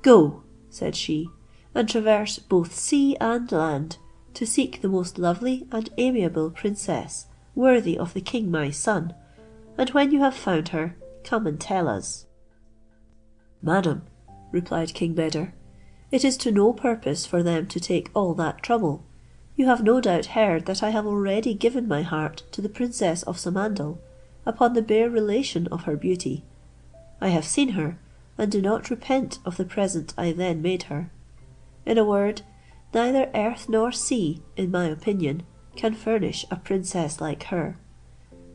"Go," said she, "and traverse both sea and land, to seek the most lovely and amiable princess worthy of the king my son, and when you have found her, come and tell us." "Madam," replied King Beder, "it is to no purpose for them to take all that trouble. You have no doubt heard that I have already given my heart to the princess of Samandal, upon the bare relation of her beauty. I have seen her, and do not repent of the present I then made her. In a word, neither earth nor sea, in my opinion, can furnish a princess like her.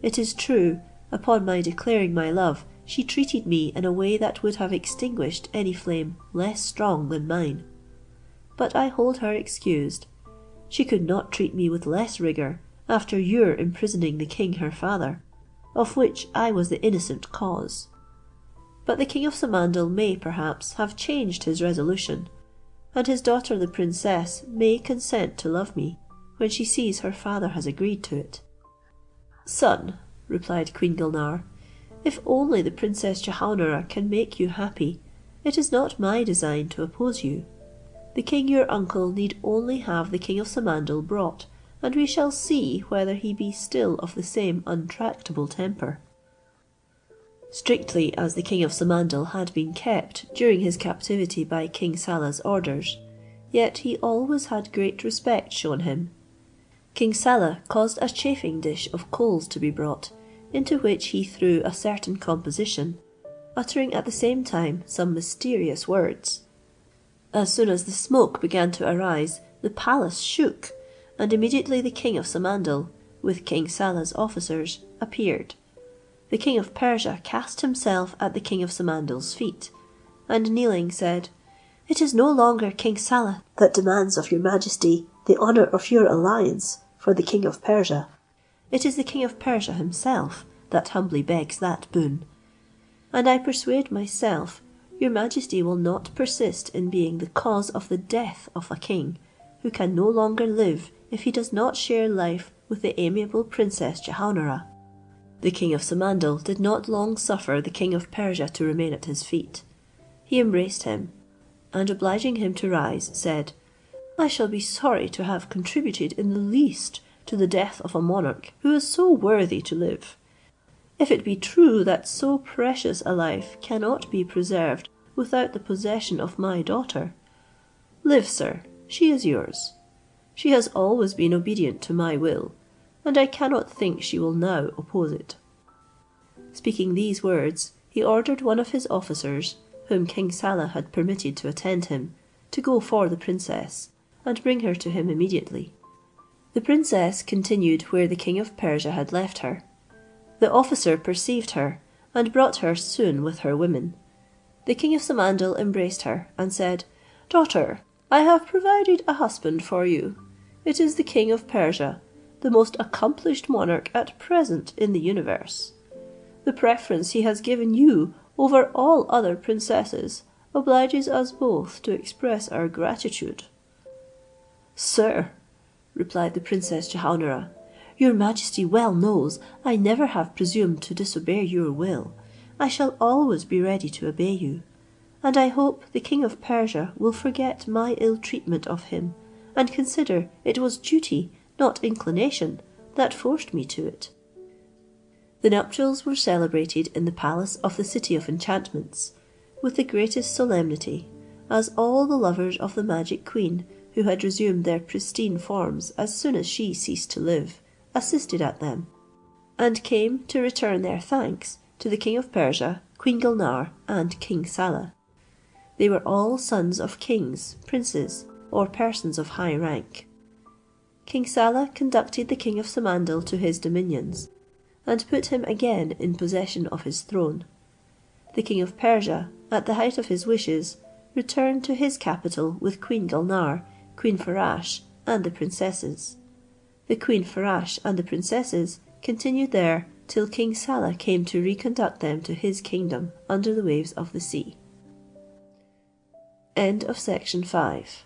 It is true, upon my declaring my love, she treated me in a way that would have extinguished any flame less strong than mine. But I hold her excused. She could not treat me with less rigour after your imprisoning the king her father, of which I was the innocent cause. But the king of Samandal may, perhaps, have changed his resolution, and his daughter the princess may consent to love me, when she sees her father has agreed to it." "Son," replied Queen Gulnare, "if only the Princess Jehaunara can make you happy, it is not my design to oppose you. The king your uncle need only have the king of Samandal brought, and we shall see whether he be still of the same untractable temper." Strictly as the king of Samandal had been kept during his captivity by King Saleh's orders, yet he always had great respect shown him. King Saleh caused a chafing dish of coals to be brought, into which he threw a certain composition, uttering at the same time some mysterious words. As soon as the smoke began to arise, the palace shook, and immediately the king of Samandal, with King Saleh's officers, appeared. The king of Persia cast himself at the king of Samandal's feet, and kneeling said, "It is no longer King Saleh that demands of your majesty the honour of your alliance for the king of Persia. It is the king of Persia himself that humbly begs that boon. And I persuade myself your majesty will not persist in being the cause of the death of a king, who can no longer live if he does not share life with the amiable Princess Jehaunara." The king of Samandal did not long suffer the king of Persia to remain at his feet. He embraced him, and obliging him to rise, said, "I shall be sorry to have contributed in the least to the death of a monarch who is so worthy to live. If it be true that so precious a life cannot be preserved without the possession of my daughter, live, sir, she is yours. She has always been obedient to my will, and I cannot think she will now oppose it." Speaking these words, he ordered one of his officers, whom King Saleh had permitted to attend him, to go for the princess, and bring her to him immediately. The princess continued where the king of Persia had left her. The officer perceived her, and brought her soon with her women. The king of Samandal embraced her, and said, "Daughter, I have provided a husband for you. It is the king of Persia, the most accomplished monarch at present in the universe. The preference he has given you over all other princesses obliges us both to express our gratitude." "Sir," replied the Princess Jehaunara, "your majesty well knows I never have presumed to disobey your will. I shall always be ready to obey you, and I hope the king of Persia will forget my ill treatment of him, and consider it was duty, not inclination, that forced me to it." The nuptials were celebrated in the palace of the City of Enchantments, with the greatest solemnity, as all the lovers of the magic queen, who had resumed their pristine forms as soon as she ceased to live, assisted at them, and came to return their thanks to the king of Persia, Queen Gulnare, and King Saleh. They were all sons of kings, princes, or persons of high rank. King Saleh conducted the king of Samandal to his dominions, and put him again in possession of his throne. The king of Persia, at the height of his wishes, returned to his capital with Queen Gulnare, Queen Farashe, and the princesses. The Queen Farashe and the princesses continued there till King Saleh came to reconduct them to his kingdom under the waves of the sea. End of section 5.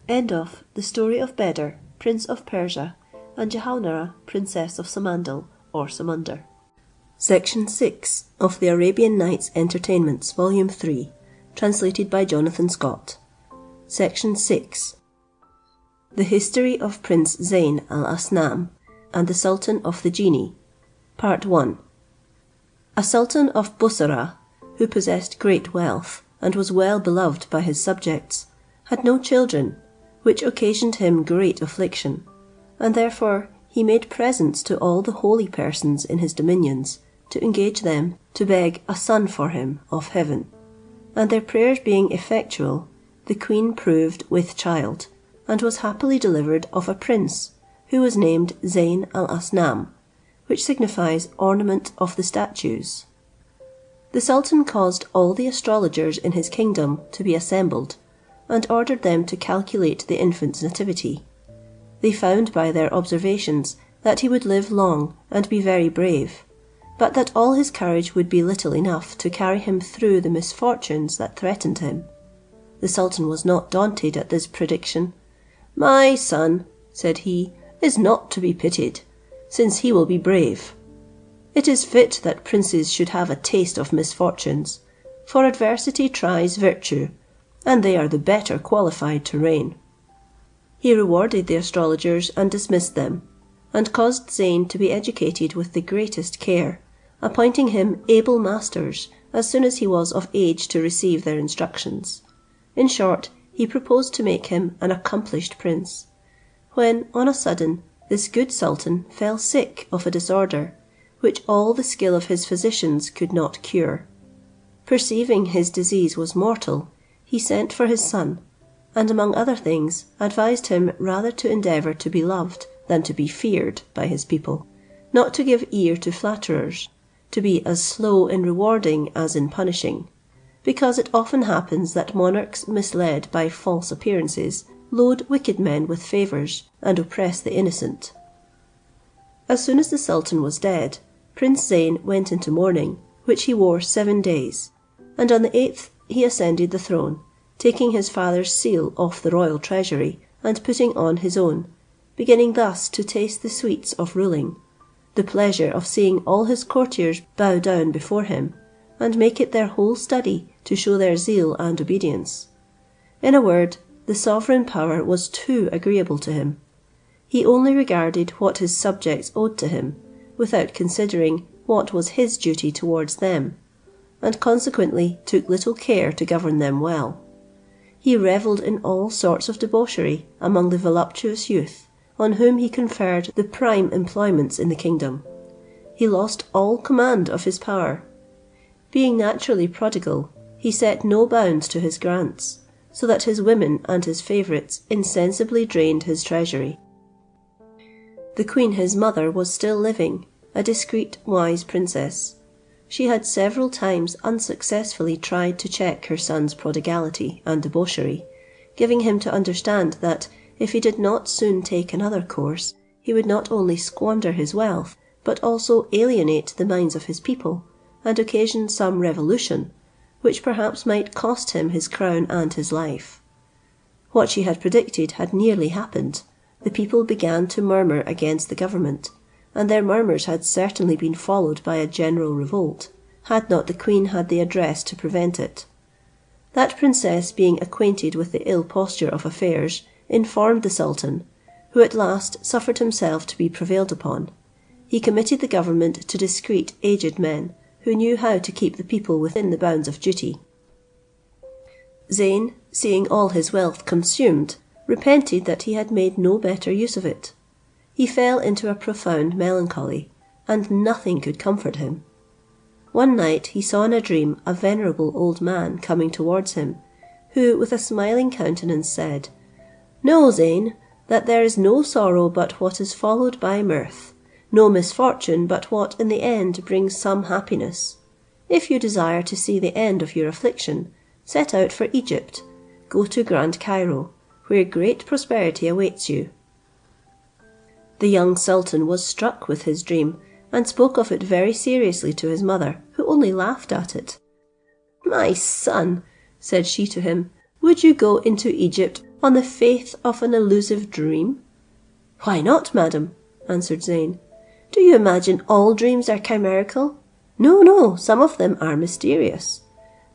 End of The Story of Beder, Prince of Persia, and Jehaunara, Princess of Samandal, or Samandar. Section 6 of the Arabian Nights Entertainments, Volume 3, translated by Jonathan Scott. Section 6. The History of Prince Zayn al-Asnam and the Sultan of the Genii. Part 1. A sultan of Bussorah, who possessed great wealth, and was well beloved by his subjects, had no children, which occasioned him great affliction, and therefore he made presents to all the holy persons in his dominions, to engage them to beg a son for him of heaven. And their prayers being effectual, the queen proved with child, and was happily delivered of a prince, who was named Zayn al-Asnam, which signifies ornament of the statues. The sultan caused all the astrologers in his kingdom to be assembled, and ordered them to calculate the infant's nativity. They found by their observations that he would live long and be very brave, but that all his courage would be little enough to carry him through the misfortunes that threatened him. The sultan was not daunted at this prediction. "My son," said he, "is not to be pitied, since he will be brave. It is fit that princes should have a taste of misfortunes, for adversity tries virtue, and they are the better qualified to reign." He rewarded the astrologers and dismissed them, and caused Zayn to be educated with the greatest care, appointing him able masters as soon as he was of age to receive their instructions. In short, he proposed to make him an accomplished prince, when on a sudden this good sultan fell sick of a disorder, which all the skill of his physicians could not cure. Perceiving his disease was mortal, he sent for his son, and among other things advised him rather to endeavour to be loved than to be feared by his people, not to give ear to flatterers, to be as slow in rewarding as in punishing, because it often happens that monarchs misled by false appearances load wicked men with favours and oppress the innocent. As soon as the sultan was dead, Prince Zeyn went into mourning, which he wore 7 days, and on the 8th he ascended the throne, taking his father's seal off the royal treasury and putting on his own, beginning thus to taste the sweets of ruling, the pleasure of seeing all his courtiers bow down before him, and make it their whole study to show their zeal and obedience. In a word, the sovereign power was too agreeable to him. He only regarded what his subjects owed to him, without considering what was his duty towards them, and consequently took little care to govern them well. He revelled in all sorts of debauchery among the voluptuous youth, on whom he conferred the prime employments in the kingdom. He lost all command of his power. Being naturally prodigal, he set no bounds to his grants, so that his women and his favourites insensibly drained his treasury. The queen his mother was still living, a discreet, wise princess. She had several times unsuccessfully tried to check her son's prodigality and debauchery, giving him to understand that if he did not soon take another course, he would not only squander his wealth, but also alienate the minds of his people, and occasion some revolution, which perhaps might cost him his crown and his life. What she had predicted had nearly happened. The people began to murmur against the government, and their murmurs had certainly been followed by a general revolt, had not the queen had the address to prevent it. That princess, being acquainted with the ill posture of affairs, informed the sultan, who at last suffered himself to be prevailed upon. He committed the government to discreet aged men, who knew how to keep the people within the bounds of duty. Zeyn, seeing all his wealth consumed, repented that he had made no better use of it. He fell into a profound melancholy, and nothing could comfort him. One night he saw in a dream a venerable old man coming towards him, who with a smiling countenance said, "Know, Zeyn, that there is no sorrow but what is followed by mirth, no misfortune but what in the end brings some happiness. If you desire to see the end of your affliction, set out for Egypt, go to Grand Cairo, where great prosperity awaits you." The young sultan was struck with his dream, and spoke of it very seriously to his mother, who only laughed at it. "My son," said she to him, "would you go into Egypt on the faith of an illusive dream?" "Why not, madam?" answered Zeyn. "Do you imagine all dreams are chimerical? No, no, some of them are mysterious.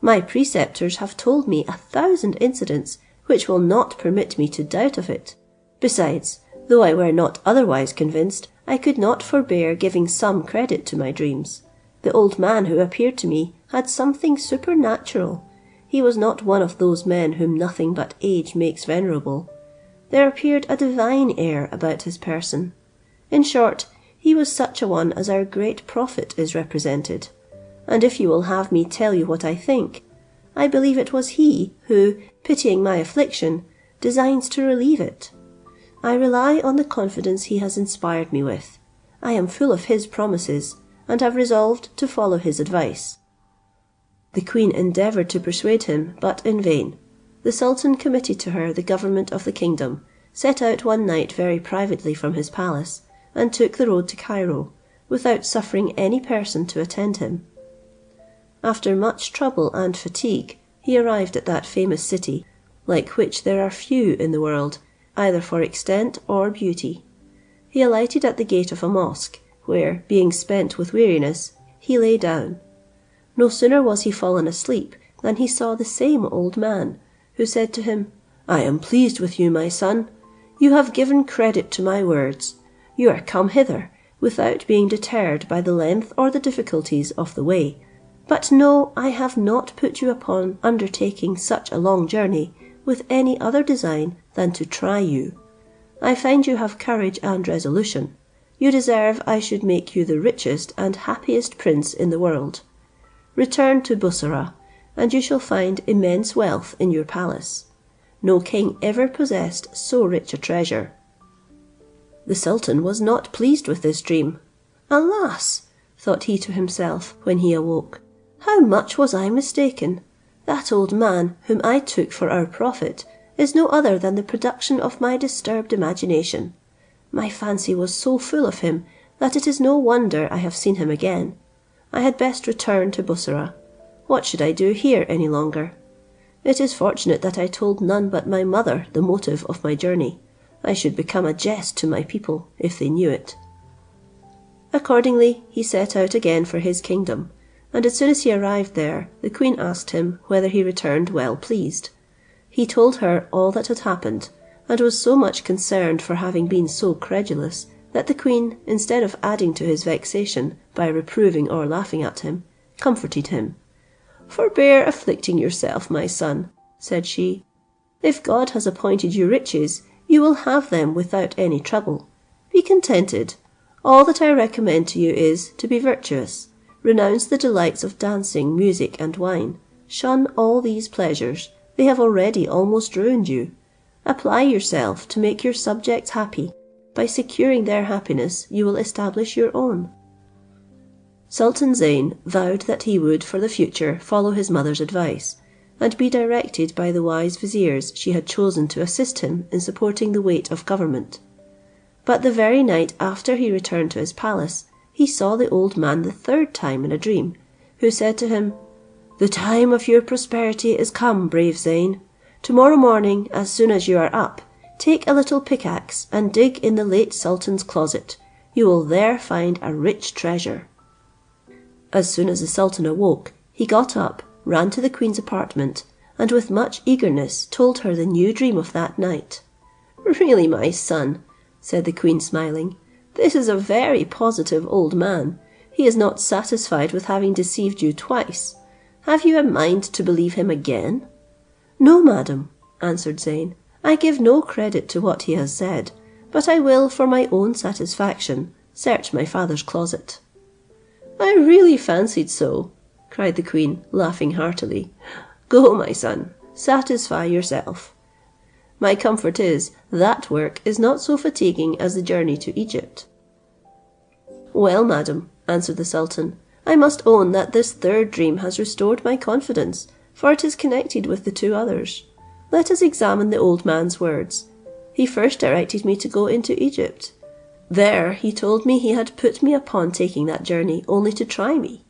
My preceptors have told me 1,000 incidents which will not permit me to doubt of it. Besides, though I were not otherwise convinced, I could not forbear giving some credit to my dreams. The old man who appeared to me had something supernatural. He was not one of those men whom nothing but age makes venerable. There appeared a divine air about his person. In short, he was such a one as our great prophet is represented. And if you will have me tell you what I think, I believe it was he who, pitying my affliction, designs to relieve it. I rely on the confidence he has inspired me with. I am full of his promises, and have resolved to follow his advice." The queen endeavoured to persuade him, but in vain. The sultan committed to her the government of the kingdom, set out one night very privately from his palace, and took the road to Cairo, without suffering any person to attend him. After much trouble and fatigue, he arrived at that famous city, like which there are few in the world, either for extent or beauty. He alighted at the gate of a mosque, where, being spent with weariness, he lay down. No sooner was he fallen asleep than he saw the same old man, who said to him, "I am pleased with you, my son. You have given credit to my words. You are come hither, without being deterred by the length or the difficulties of the way. But no, I have not put you upon undertaking such a long journey with any other design than to try you. I find you have courage and resolution. You deserve I should make you the richest and happiest prince in the world. Return to Bussorah, and you shall find immense wealth in your palace. No king ever possessed so rich a treasure." The sultan was not pleased with this dream. "Alas!" thought he to himself when he awoke, "how much was I mistaken! That old man, whom I took for our prophet, is no other than the production of my disturbed imagination. My fancy was so full of him, that it is no wonder I have seen him again. I had best return to Bussorah. What should I do here any longer? It is fortunate that I told none but my mother the motive of my journey. I should become a jest to my people if they knew it." Accordingly he set out again for his kingdom, and as soon as he arrived there, the queen asked him whether he returned well pleased. He told her all that had happened, and was so much concerned for having been so credulous, that the queen, instead of adding to his vexation by reproving or laughing at him, comforted him. "Forbear afflicting yourself, my son," said she. "If God has appointed you riches, you will have them without any trouble. Be contented. All that I recommend to you is, to be virtuous. Renounce the delights of dancing, music, and wine. Shun all these pleasures. They have already almost ruined you. Apply yourself to make your subjects happy. By securing their happiness, you will establish your own." Sultan Zeyn vowed that he would for the future follow his mother's advice, and be directed by the wise viziers she had chosen to assist him in supporting the weight of government. But the very night after he returned to his palace, he saw the old man the third time in a dream, who said to him, "The time of your prosperity is come, brave Zeyn. Tomorrow morning, as soon as you are up, take a little pickaxe and dig in the late sultan's closet. You will there find a rich treasure." As soon as the sultan awoke, he got up, ran to the queen's apartment, and with much eagerness told her the new dream of that night. "Really, my son," said the queen, smiling, "this is a very positive old man. He is not satisfied with having deceived you twice. Have you a mind to believe him again?" "No, madam," answered Zeyn, "I give no credit to what he has said, but I will, for my own satisfaction, search my father's closet." "I really fancied so," cried the queen, laughing heartily. "Go, my son, satisfy yourself. My comfort is, that work is not so fatiguing as the journey to Egypt." "Well, madam," answered the sultan, "I must own that this third dream has restored my confidence, for it is connected with the two others. Let us examine the old man's words. He first directed me to go into Egypt. There he told me he had put me upon taking that journey only to try me.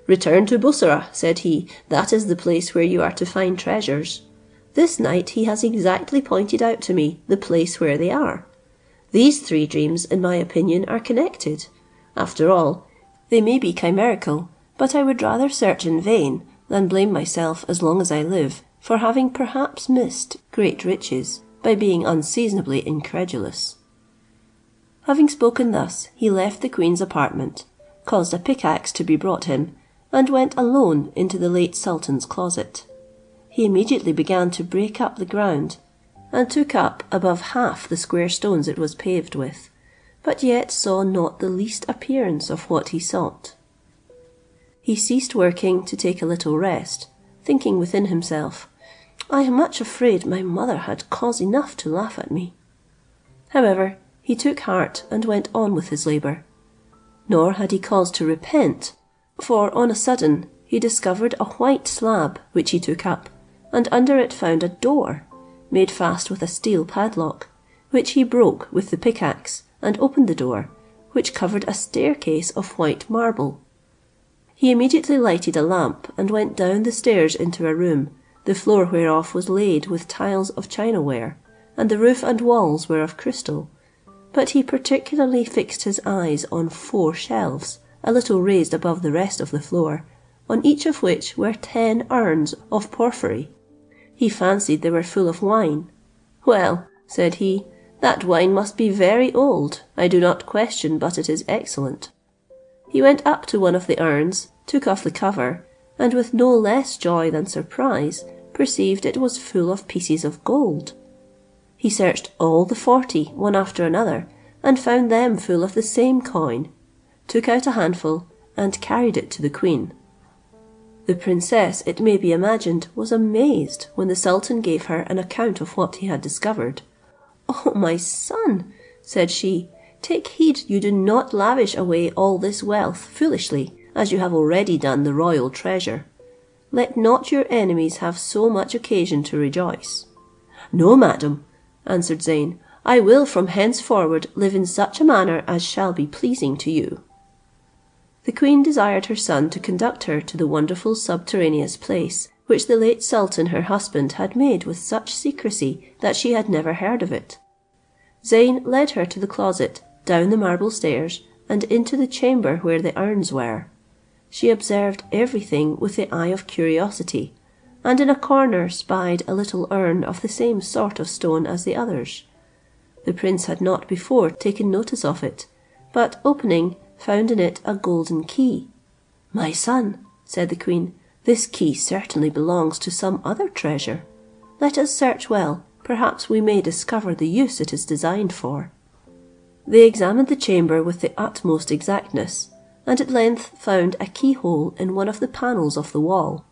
'Return to Bussorah,' said he, 'that is the place where you are to find treasures.' This night he has exactly pointed out to me the place where they are. These three dreams, in my opinion, are connected. After all, they may be chimerical, but I would rather search in vain than blame myself as long as I live for having perhaps missed great riches by being unseasonably incredulous." Having spoken thus, he left the queen's apartment, caused a pickaxe to be brought him, and went alone into the late sultan's closet. He immediately began to break up the ground, and took up above half the square stones it was paved with, but yet saw not the least appearance of what he sought. He ceased working to take a little rest, thinking within himself, "I am much afraid my mother had cause enough to laugh at me." However, he took heart and went on with his labour. Nor had he cause to repent, for on a sudden he discovered a white slab, which he took up, and under it found a door, made fast with a steel padlock, which he broke with the pickaxe, and opened the door, which covered a staircase of white marble. He immediately lighted a lamp, and went down the stairs into a room, the floor whereof was laid with tiles of chinaware, and the roof and walls were of crystal. But he particularly fixed his eyes on 4 shelves, a little raised above the rest of the floor, on each of which were 10 urns of porphyry. He fancied they were full of wine. "Well," said he, "that wine must be very old. I do not question but it is excellent." He went up to one of the urns, took off the cover, and with no less joy than surprise perceived it was full of pieces of gold. He searched all the 40, one after another, and found them full of the same coin, took out a handful, and carried it to the queen. The princess, it may be imagined, was amazed when the sultan gave her an account of what he had discovered. "Oh, my son," said she, "take heed you do not lavish away all this wealth foolishly, as you have already done the royal treasure. Let not your enemies have so much occasion to rejoice." "No, madam," answered Zeyn, "I will from henceforward live in such a manner as shall be pleasing to you." The queen desired her son to conduct her to the wonderful subterraneous place, which the late sultan her husband had made with such secrecy that she had never heard of it. Zeyn led her to the closet, down the marble stairs, and into the chamber where the urns were. She observed everything with the eye of curiosity, and in a corner spied a little urn of the same sort of stone as the others. The prince had not before taken notice of it, but opening, found in it a golden key. "My son," said the queen, "this key certainly belongs to some other treasure. Let us search well, perhaps we may discover the use it is designed for." They examined the chamber with the utmost exactness, and at length found a keyhole in one of the panels of the wall.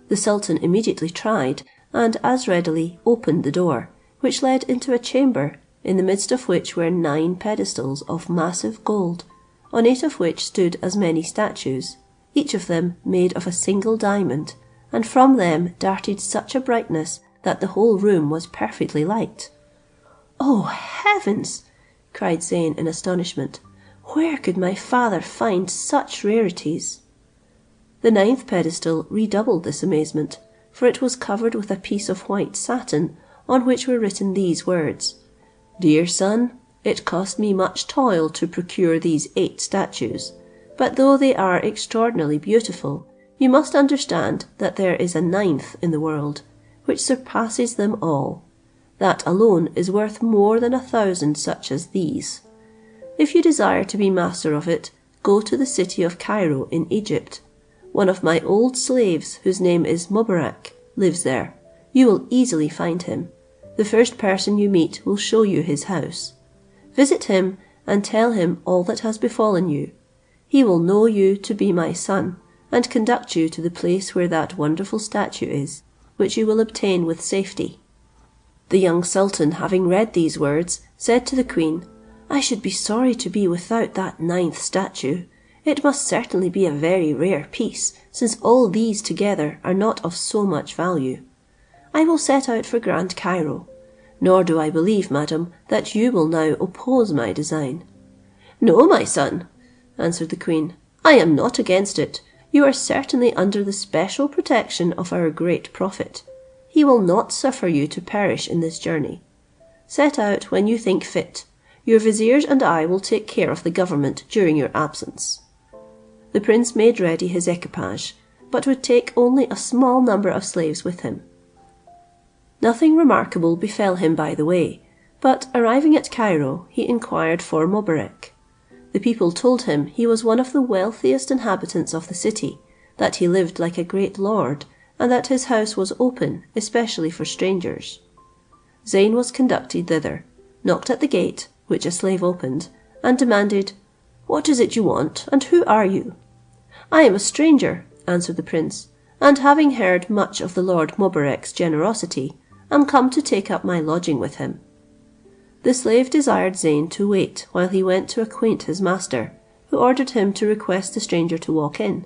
The sultan immediately tried, and as readily opened the door, which led into a chamber, in the midst of which were 9 pedestals of massive gold, on 8 of which stood as many statues, each of them made of a single diamond, and from them darted such a brightness that the whole room was perfectly light. "Oh heavens!" cried Zeyn in astonishment, "where could my father find such rarities?" The 9th pedestal redoubled this amazement, for it was covered with a piece of white satin, on which were written these words: "Dear son, it cost me much toil to procure these 8 statues, but though they are extraordinarily beautiful, you must understand that there is a 9th in the world, which surpasses them all. That alone is worth more than 1,000 such as these. If you desire to be master of it, go to the city of Cairo in Egypt. One of my old slaves, whose name is Mobarek, lives there. You will easily find him. The first person you meet will show you his house. Visit him and tell him all that has befallen you. He will know you to be my son, and conduct you to the place where that wonderful statue is, which you will obtain with safety." The young sultan, having read these words, said to the queen, "I should be sorry to be without that 9th statue. It must certainly be a very rare piece, since all these together are not of so much value. I will set out for Grand Cairo. Nor do I believe, madam, that you will now oppose my design." "No, my son," answered the queen, "I am not against it. You are certainly under the special protection of our great prophet. He will not suffer you to perish in this journey. Set out when you think fit. Your viziers and I will take care of the government during your absence." The prince made ready his equipage, but would take only a small number of slaves with him. Nothing remarkable befell him by the way, but arriving at Cairo, he inquired for Mobarek. The people told him he was one of the wealthiest inhabitants of the city, that he lived like a great lord, and that his house was open, especially for strangers. Zeyn was conducted thither, knocked at the gate, which a slave opened, and demanded, "What is it you want, and who are you?" "I am a stranger," answered the prince, "and having heard much of the Lord Mobarek's generosity, am come to take up my lodging with him." The slave desired Zeyn to wait while he went to acquaint his master, who ordered him to request the stranger to walk in.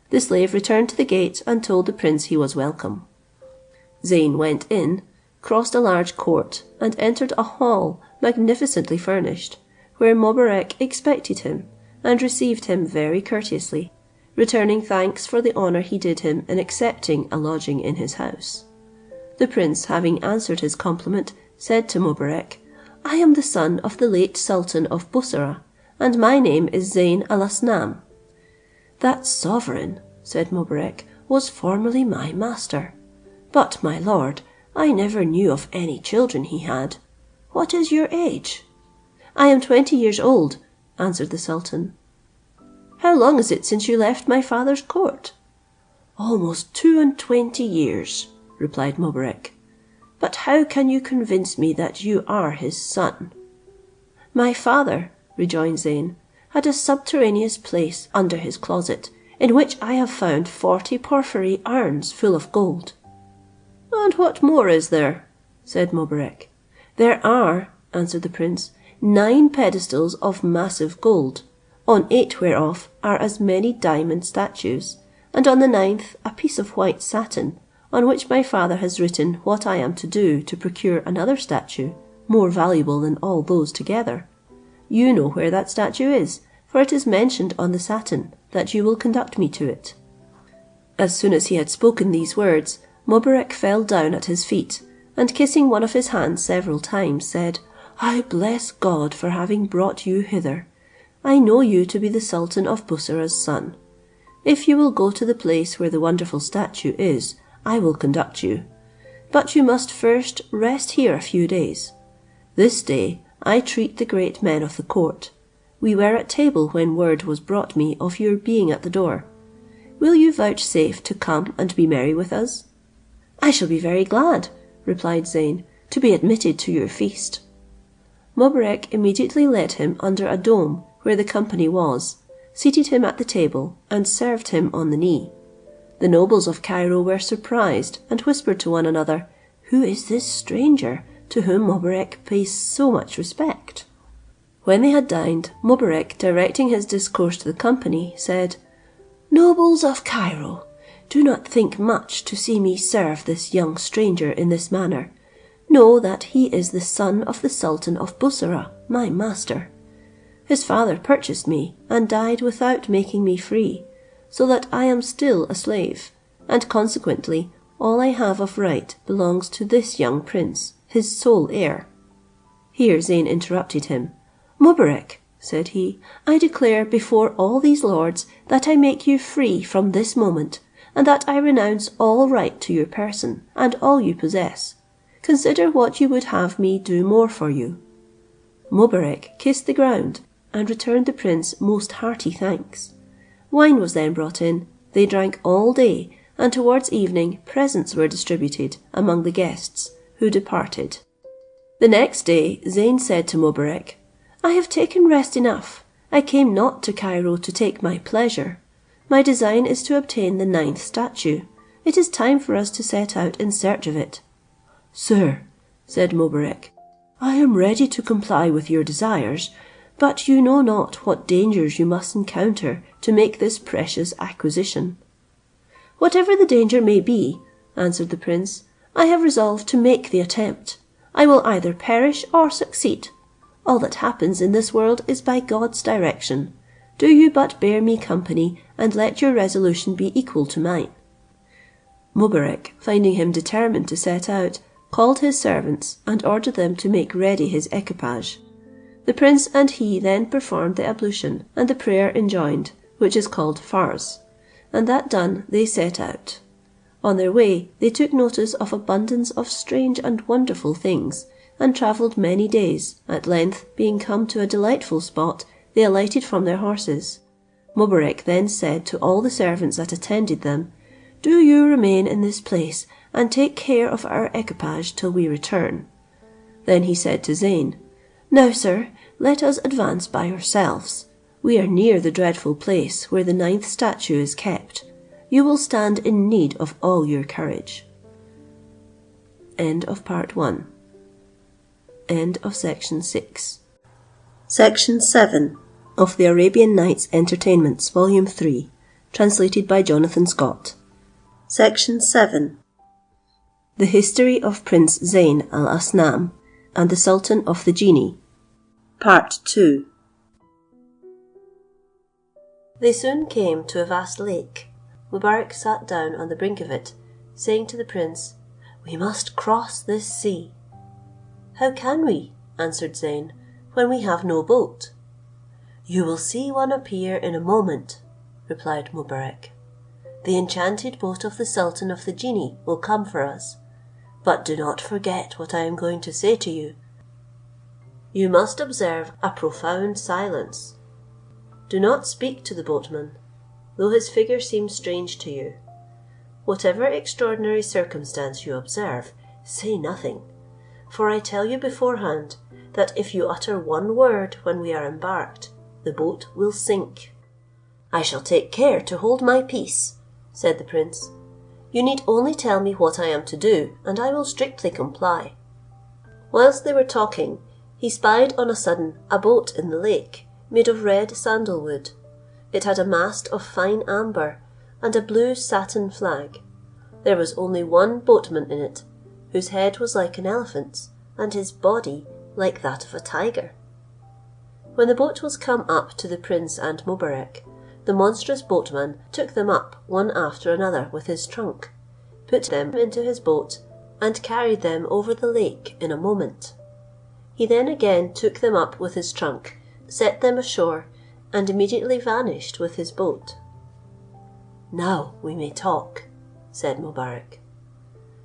The slave returned to the gate and told the prince he was welcome. Zeyn went in, crossed a large court, and entered a hall magnificently furnished, where Mobarek expected him, and received him very courteously, returning thanks for the honour he did him in accepting a lodging in his house. The prince, having answered his compliment, said to Mobarek, "I am the son of the late sultan of Bussorah, and my name is Zeyn Alasnam." "That sovereign," said Mobarek, "was formerly my master. But, my lord, I never knew of any children he had. What is your age?" "I am 20 years old," answered the sultan. "How long is it since you left my father's court?" "Almost 22 years," replied Mobarek. "But how can you convince me that you are his son?" "My father," rejoined Zeyn, "had a subterraneous place under his closet, in which I have found 40 porphyry urns full of gold." "And what more is there?" said Mobarek. "There are," answered the prince, 9 pedestals of massive gold, on 8 whereof are as many diamond statues, and on the 9th a piece of white satin, on which my father has written what I am to do to procure another statue, more valuable than all those together. You know where that statue is, for it is mentioned on the satin that you will conduct me to it." As soon as he had spoken these words, Mobarek fell down at his feet, and kissing one of his hands several times, said, "I bless God for having brought you hither. I know you to be the Sultan of Bussorah's son. If you will go to the place where the wonderful statue is, I will conduct you. But you must first rest here a few days. This day I treat the great men of the court. We were at table when word was brought me of your being at the door. Will you vouchsafe to come and be merry with us?" "I shall be very glad," replied Zeyn, "to be admitted to your feast." Mobarek immediately led him under a dome where the company was, seated him at the table, and served him on the knee. The nobles of Cairo were surprised, and whispered to one another, "Who is this stranger to whom Mobarek pays so much respect?" When they had dined, Mobarek, directing his discourse to the company, said, "Nobles of Cairo, do not think much to see me serve this young stranger in this manner. Know that he is the son of the Sultan of Bussorah, my master. His father purchased me, and died without making me free, so that I am still a slave, and consequently all I have of right belongs to this young prince, his sole heir." Here Zeyn interrupted him. "Mobarek," said he, "I declare before all these lords that I make you free from this moment, and that I renounce all right to your person, and all you possess. Consider what you would have me do more for you." Mobarek kissed the ground, and returned the prince most hearty thanks. Wine was then brought in, they drank all day, and towards evening presents were distributed among the guests, who departed. The next day Zeyn said to Mobarek, "I have taken rest enough. I came not to Cairo to take my pleasure. My design is to obtain the 9th statue. It is time for us to set out in search of it." "Sir," said Mobarek, "I am ready to comply with your desires, but you know not what dangers you must encounter to make this precious acquisition." "Whatever the danger may be," answered the prince, "I have resolved to make the attempt. I will either perish or succeed. All that happens in this world is by God's direction. Do you but bear me company, and let your resolution be equal to mine." Mobarek, finding him determined to set out, called his servants, and ordered them to make ready his equipage. The prince and he then performed the ablution, and the prayer enjoined, which is called Farz, and that done, they set out. On their way they took notice of abundance of strange and wonderful things, and travelled many days. At length, being come to a delightful spot, they alighted from their horses. Mobarek then said to all the servants that attended them, "Do you remain in this place, and take care of our equipage till we return." Then he said to Zeyn, "Now, sir, let us advance by ourselves. We are near the dreadful place where the 9th statue is kept. You will stand in need of all your courage." End of part 1. End of section 6. Section 7 of the Arabian Nights Entertainments, Volume 3, translated by Jonathan Scott. Section 7. The History of Prince Zeyn al-Asnam and the Sultan of the Genii. Part 2. They soon came to a vast lake. Mobarek sat down on the brink of it, saying to the prince, "We must cross this sea." "How can we," answered Zeyn, "when we have no boat?" "You will see one appear in a moment," replied Mobarek. "The enchanted boat of the Sultan of the Genii will come for us. But do not forget what I am going to say to you. You must observe a profound silence. Do not speak to the boatman, though his figure seems strange to you. Whatever extraordinary circumstance you observe, say nothing, for I tell you beforehand that if you utter one word when we are embarked, the boat will sink." "I shall take care to hold my peace," said the prince. "You need only tell me what I am to do, and I will strictly comply." Whilst they were talking, he spied on a sudden a boat in the lake, made of red sandalwood. It had a mast of fine amber, and a blue satin flag. There was only one boatman in it, whose head was like an elephant's, and his body like that of a tiger. When the boat was come up to the prince and Mobarek, the monstrous boatman took them up one after another with his trunk, put them into his boat, and carried them over the lake in a moment. He then again took them up with his trunk, set them ashore, and immediately vanished with his boat. "Now we may talk," said Mobarek.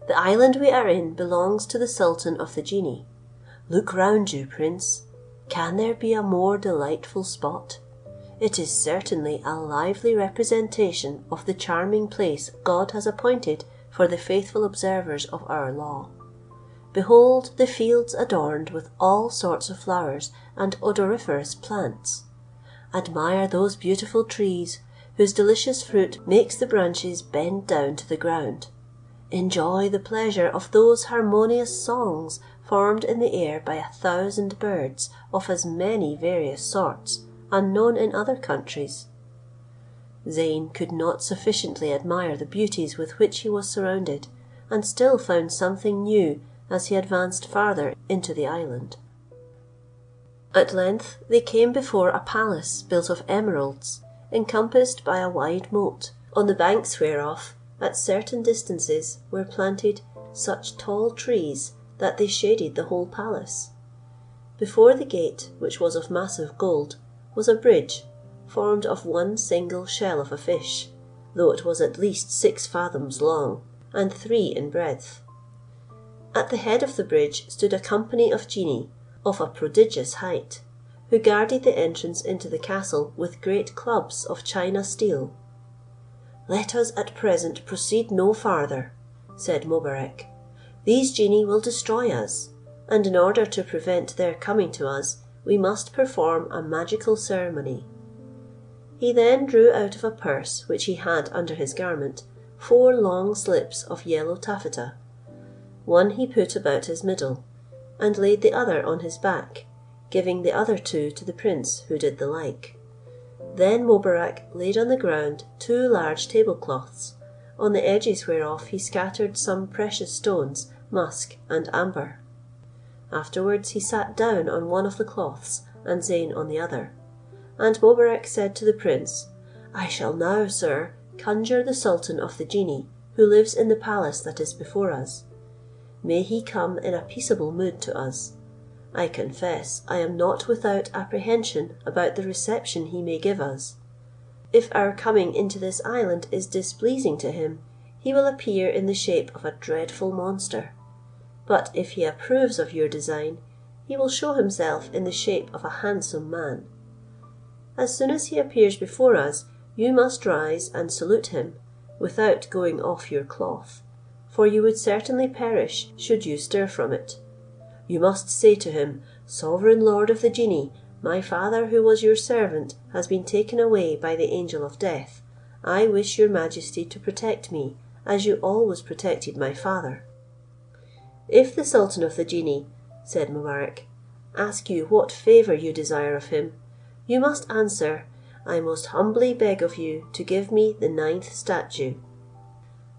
"The island we are in belongs to the sultan of the genii. Look round you, prince. Can there be a more delightful spot? It is certainly a lively representation of the charming place God has appointed for the faithful observers of our law. Behold the fields adorned with all sorts of flowers and odoriferous plants. Admire those beautiful trees, whose delicious fruit makes the branches bend down to the ground. Enjoy the pleasure of those harmonious songs formed in the air by 1,000 birds of as many various sorts, unknown in other countries." Zeyn could not sufficiently admire the beauties with which he was surrounded, and still found something new as he advanced farther into the island. At length they came before a palace built of emeralds, encompassed by a wide moat, on the banks whereof, at certain distances, were planted such tall trees that they shaded the whole palace. Before the gate, which was of massive gold, was a bridge, formed of one single shell of a fish, though it was at least 6 fathoms long, and 3 in breadth. At the head of the bridge stood a company of genii, of a prodigious height, who guarded the entrance into the castle with great clubs of China steel. "Let us at present proceed no farther," said Mobarek. "These genii will destroy us, and in order to prevent their coming to us, we must perform a magical ceremony." He then drew out of a purse which he had under his garment 4 long slips of yellow taffeta. One he put about his middle, and laid the other on his back, giving the other 2 to the prince, who did the like. Then Mobarek laid on the ground 2 large tablecloths, on the edges whereof he scattered some precious stones, musk and amber. Afterwards he sat down on one of the cloths, and Zeyn on the other, and Mobarek said to the prince, "I shall now, sir, conjure the sultan of the genii, who lives in the palace that is before us. May he come in a peaceable mood to us. I confess I am not without apprehension about the reception he may give us. If our coming into this island is displeasing to him, he will appear in the shape of a dreadful monster. But if he approves of your design, he will show himself in the shape of a handsome man. As soon as he appears before us, you must rise and salute him, without going off your cloth, for you would certainly perish should you stir from it. You must say to him, 'Sovereign Lord of the genii, my father, who was your servant, has been taken away by the angel of death. I wish your majesty to protect me, as you always protected my father.' If the sultan of the genii," said Mobarek, "ask you what favour you desire of him, you must answer, 'I most humbly beg of you to give me the 9th statue.'"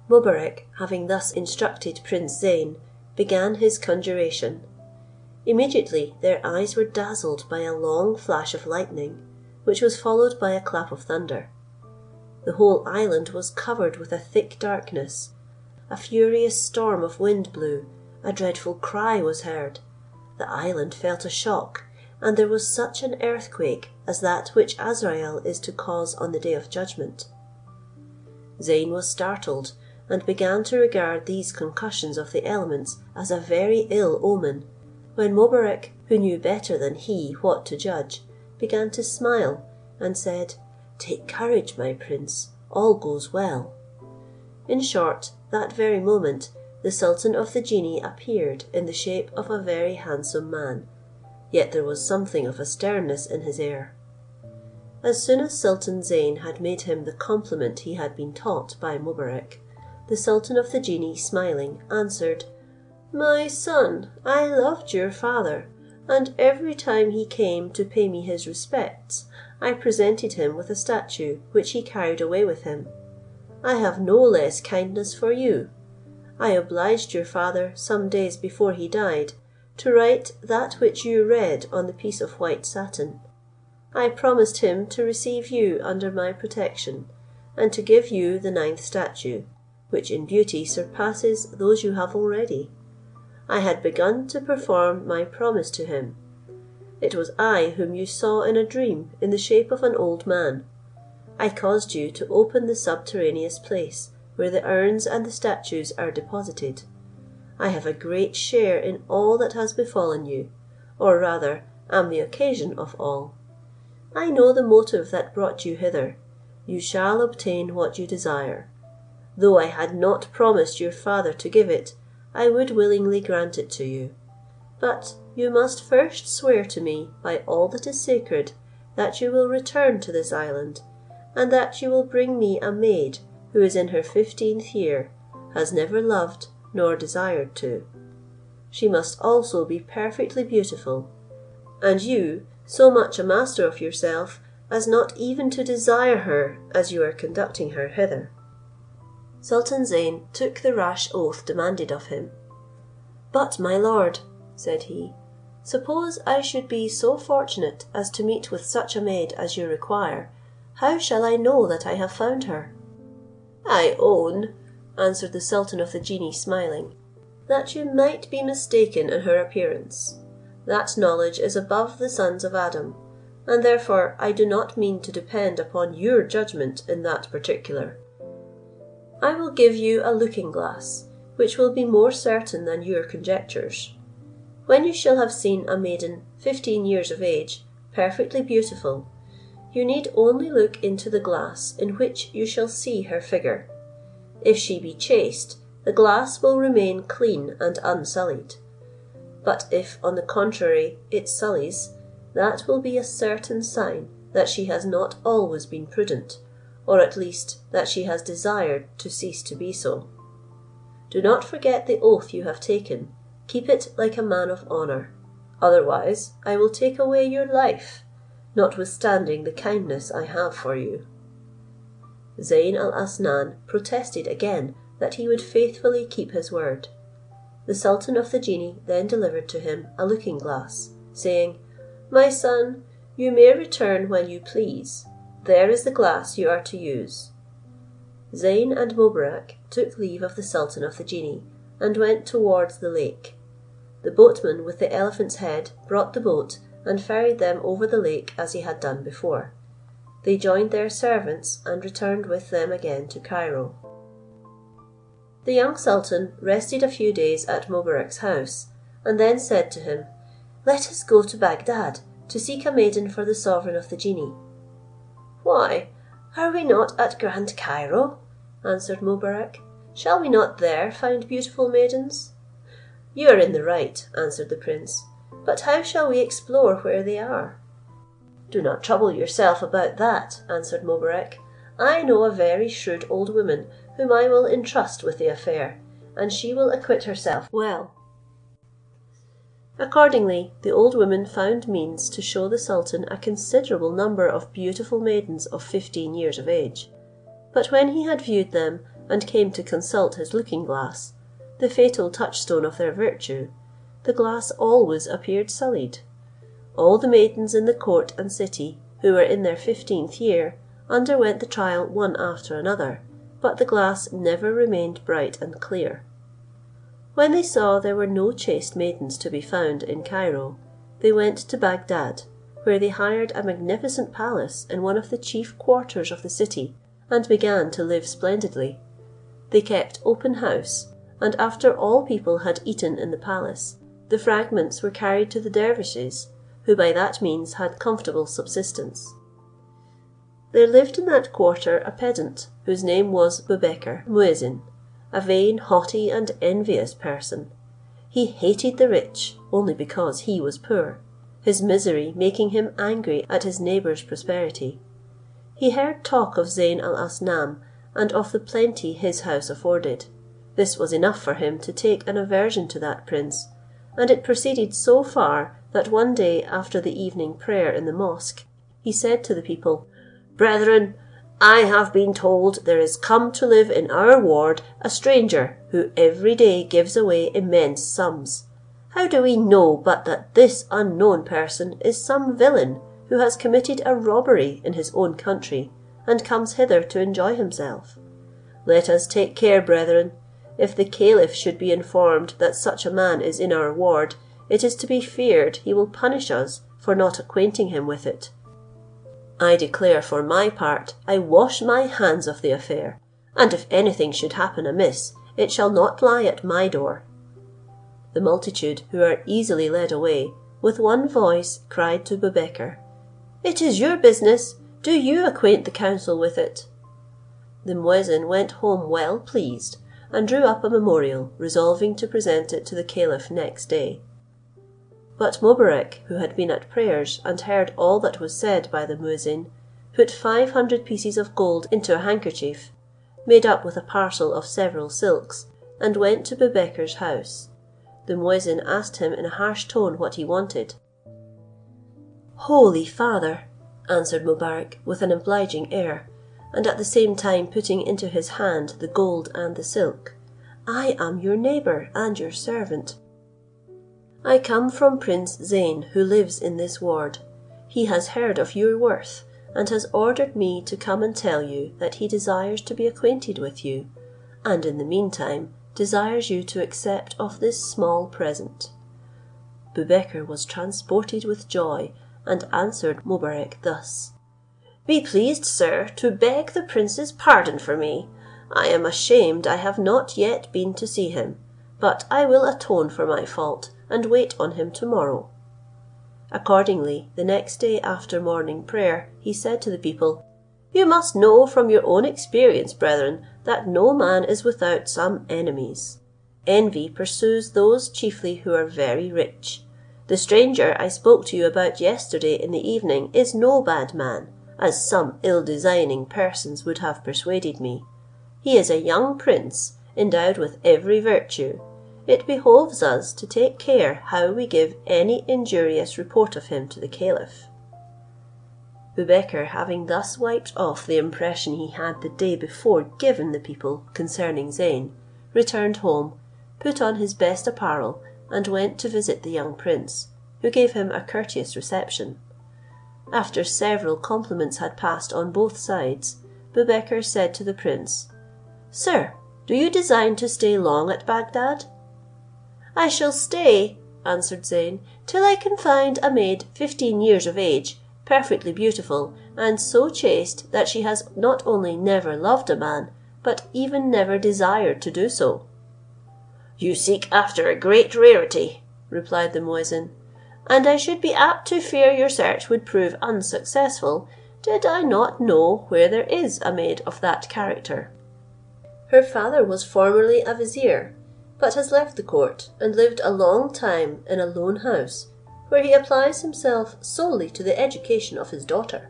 Mobarek, having thus instructed Prince Zeyn, began his conjuration. Immediately their eyes were dazzled by a long flash of lightning, which was followed by a clap of thunder. The whole island was covered with a thick darkness. A furious storm of wind blew, a dreadful cry was heard. The island felt a shock, and there was such an earthquake as that which Azrael is to cause on the day of judgment. Zeyn was startled, and began to regard these concussions of the elements as a very ill omen, when Mobarek, who knew better than he what to judge, began to smile, and said, "Take courage, my prince, all goes well." In short, that very moment the sultan of the genii appeared in the shape of a very handsome man, yet there was something of a sternness in his air. As soon as Sultan Zeyn had made him the compliment he had been taught by Mobarek, the Sultan of the Genii, smiling, answered, "My son, I loved your father, and every time he came to pay me his respects, I presented him with a statue, which he carried away with him. I have no less kindness for you. I obliged your father, some days before he died, to write that which you read on the piece of white satin. I promised him to receive you under my protection, and to give you the 9th statue, which in beauty surpasses those you have already. I had begun to perform my promise to him. It was I whom you saw in a dream in the shape of an old man. I caused you to open the subterraneous place where the urns and the statues are deposited. I have a great share in all that has befallen you, or rather am the occasion of all. I know the motive that brought you hither. You shall obtain what you desire. Though I had not promised your father to give it, I would willingly grant it to you. But you must first swear to me by all that is sacred that you will return to this island, and that you will bring me a maid who is in her 15th year, has never loved nor desired to. She must also be perfectly beautiful, and you so much a master of yourself as not even to desire her as you are conducting her hither." Sultan Zeyn took the rash oath demanded of him. "But, my lord," said he, "suppose I should be so fortunate as to meet with such a maid as you require, how shall I know that I have found her?" "I own," answered the Sultan of the Genii, smiling, "that you might be mistaken in her appearance. That knowledge is above the sons of Adam, and therefore I do not mean to depend upon your judgment in that particular. I will give you a looking glass, which will be more certain than your conjectures. When you shall have seen a maiden 15 years of age, perfectly beautiful, you need only look into the glass in which you shall see her figure. If she be chaste, the glass will remain clean and unsullied. But if, on the contrary, it sullies, that will be a certain sign that she has not always been prudent, or at least that she has desired to cease to be so. Do not forget the oath you have taken. Keep it like a man of honour. Otherwise I will take away your life, notwithstanding the kindness I have for you." Zeyn al-Asnan protested again that he would faithfully keep his word. The Sultan of the Genii then delivered to him a looking glass, saying, "My son, you may return when you please. There is the glass you are to use." Zeyn and Mobarek took leave of the Sultan of the Genii, and went towards the lake. The boatman with the elephant's head brought the boat and ferried them over the lake as he had done before. They joined their servants and returned with them again to Cairo. The young sultan rested a few days at Mobarek's house, and then said to him, "Let us go to Baghdad to seek a maiden for the sovereign of the Genii." "Why, are we not at Grand Cairo?" answered Mobarek. "Shall we not there find beautiful maidens?" "You are in the right," answered the prince, "but how shall we explore where they are?" "Do not trouble yourself about that," answered Mobarek. "I know a very shrewd old woman whom I will entrust with the affair, and she will acquit herself well." Accordingly, the old woman found means to show the sultan a considerable number of beautiful maidens of 15 years of age. But when he had viewed them, and came to consult his looking glass, the fatal touchstone of their virtue, the glass always appeared sullied. All the maidens in the court and city, who were in their 15th year, underwent the trial one after another, but the glass never remained bright and clear. When they saw there were no chaste maidens to be found in Cairo, they went to Baghdad, where they hired a magnificent palace in one of the chief quarters of the city, and began to live splendidly. They kept open house, and after all people had eaten in the palace, the fragments were carried to the dervishes, who by that means had comfortable subsistence. There lived in that quarter a pedant, whose name was Boubekir Muezzin, a vain, haughty, and envious person. He hated the rich only because he was poor, his misery making him angry at his neighbour's prosperity. He heard talk of Zayn al-Asnam and of the plenty his house afforded. This was enough for him to take an aversion to that prince, and it proceeded so far that one day after the evening prayer in the mosque, he said to the people, "Brethren, I have been told there is come to live in our ward a stranger who every day gives away immense sums. How do we know but that this unknown person is some villain who has committed a robbery in his own country and comes hither to enjoy himself? Let us take care, brethren. If the caliph should be informed that such a man is in our ward, it is to be feared he will punish us for not acquainting him with it. I declare for my part, I wash my hands of the affair, and if anything should happen amiss, it shall not lie at my door." The multitude, who are easily led away, with one voice cried to Boubekir, "It is your business, do you acquaint the council with it." The muezzin went home well pleased, and drew up a memorial, resolving to present it to the caliph next day. But Mobarek, who had been at prayers and heard all that was said by the muezzin, put 500 pieces of gold into a handkerchief, made up with a parcel of several silks, and went to Boubekir's house. The muezzin asked him in a harsh tone what he wanted. "Holy father," answered Mobarek with an obliging air, and at the same time putting into his hand the gold and the silk, "I am your neighbour and your servant. I come from Prince Zayn, who lives in this ward. He has heard of your worth, and has ordered me to come and tell you that he desires to be acquainted with you, and in the meantime desires you to accept of this small present." Boubekir was transported with joy, and answered Mobarek thus: "Be pleased, sir, to beg the prince's pardon for me. I am ashamed I have not yet been to see him, but I will atone for my fault, and wait on him tomorrow." Accordingly, the next day after morning prayer, he said to the people, "You must know from your own experience, brethren, that no man is without some enemies. Envy pursues those chiefly who are very rich. The stranger I spoke to you about yesterday in the evening is no bad man, as some ill-designing persons would have persuaded me. He is a young prince, endowed with every virtue. It behoves us to take care how we give any injurious report of him to the caliph." Boubekir, having thus wiped off the impression he had the day before given the people concerning Zayn, returned home, put on his best apparel, and went to visit the young prince, who gave him a courteous reception. After several compliments had passed on both sides, Boubekir said to the prince, "Sir, do you design to stay long at Baghdad?" "I shall stay," answered Zayn, "till I can find a maid 15 years of age, perfectly beautiful, and so chaste that she has not only never loved a man, but even never desired to do so." "You seek after a great rarity," replied the muezzin, "and I should be apt to fear your search would prove unsuccessful, did I not know where there is a maid of that character. Her father was formerly a vizier, but has left the court, and lived a long time in a lone house, where he applies himself solely to the education of his daughter.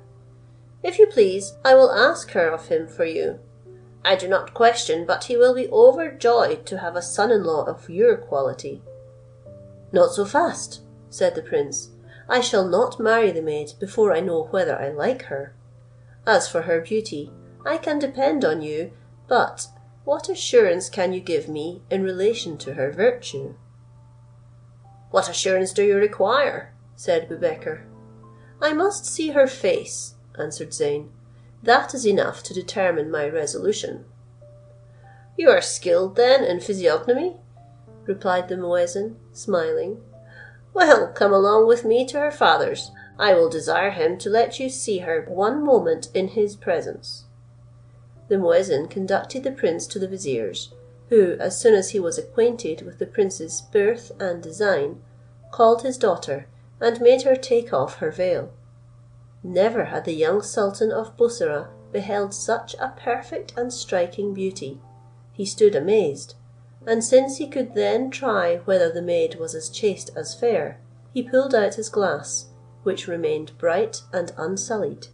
If you please, I will ask her of him for you. I do not question but he will be overjoyed to have a son-in-law of your quality." "Not so fast," said the prince. "I shall not marry the maid before I know whether I like her. As for her beauty, I can depend on you, but what assurance can you give me in relation to her virtue?" "What assurance do you require?" said Boubekir. "I must see her face," answered Zayn. "That is enough to determine my resolution." "You are skilled then in physiognomy?" replied the muezzin, smiling. "Well, come along with me to her father's. I will desire him to let you see her one moment in his presence." The muezzin conducted the prince to the vizier's, who, as soon as he was acquainted with the prince's birth and design, called his daughter, and made her take off her veil. Never had the young sultan of Bussorah beheld such a perfect and striking beauty. He stood amazed, and since he could then try whether the maid was as chaste as fair, he pulled out his glass, which remained bright and unsullied.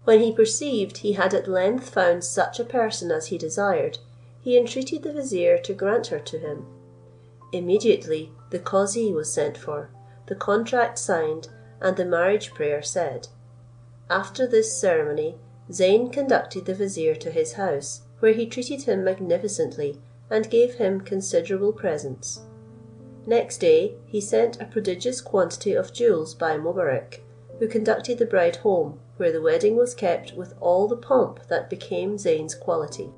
When he perceived he had at length found such a person as he desired, he entreated the vizier to grant her to him. Immediately the cauzee was sent for, the contract signed, and the marriage prayer said. After this ceremony, Zeyn conducted the vizier to his house, where he treated him magnificently, and gave him considerable presents. Next day he sent a prodigious quantity of jewels by Mobarek, who conducted the bride home, where the wedding was kept with all the pomp that became Zeyn's quality.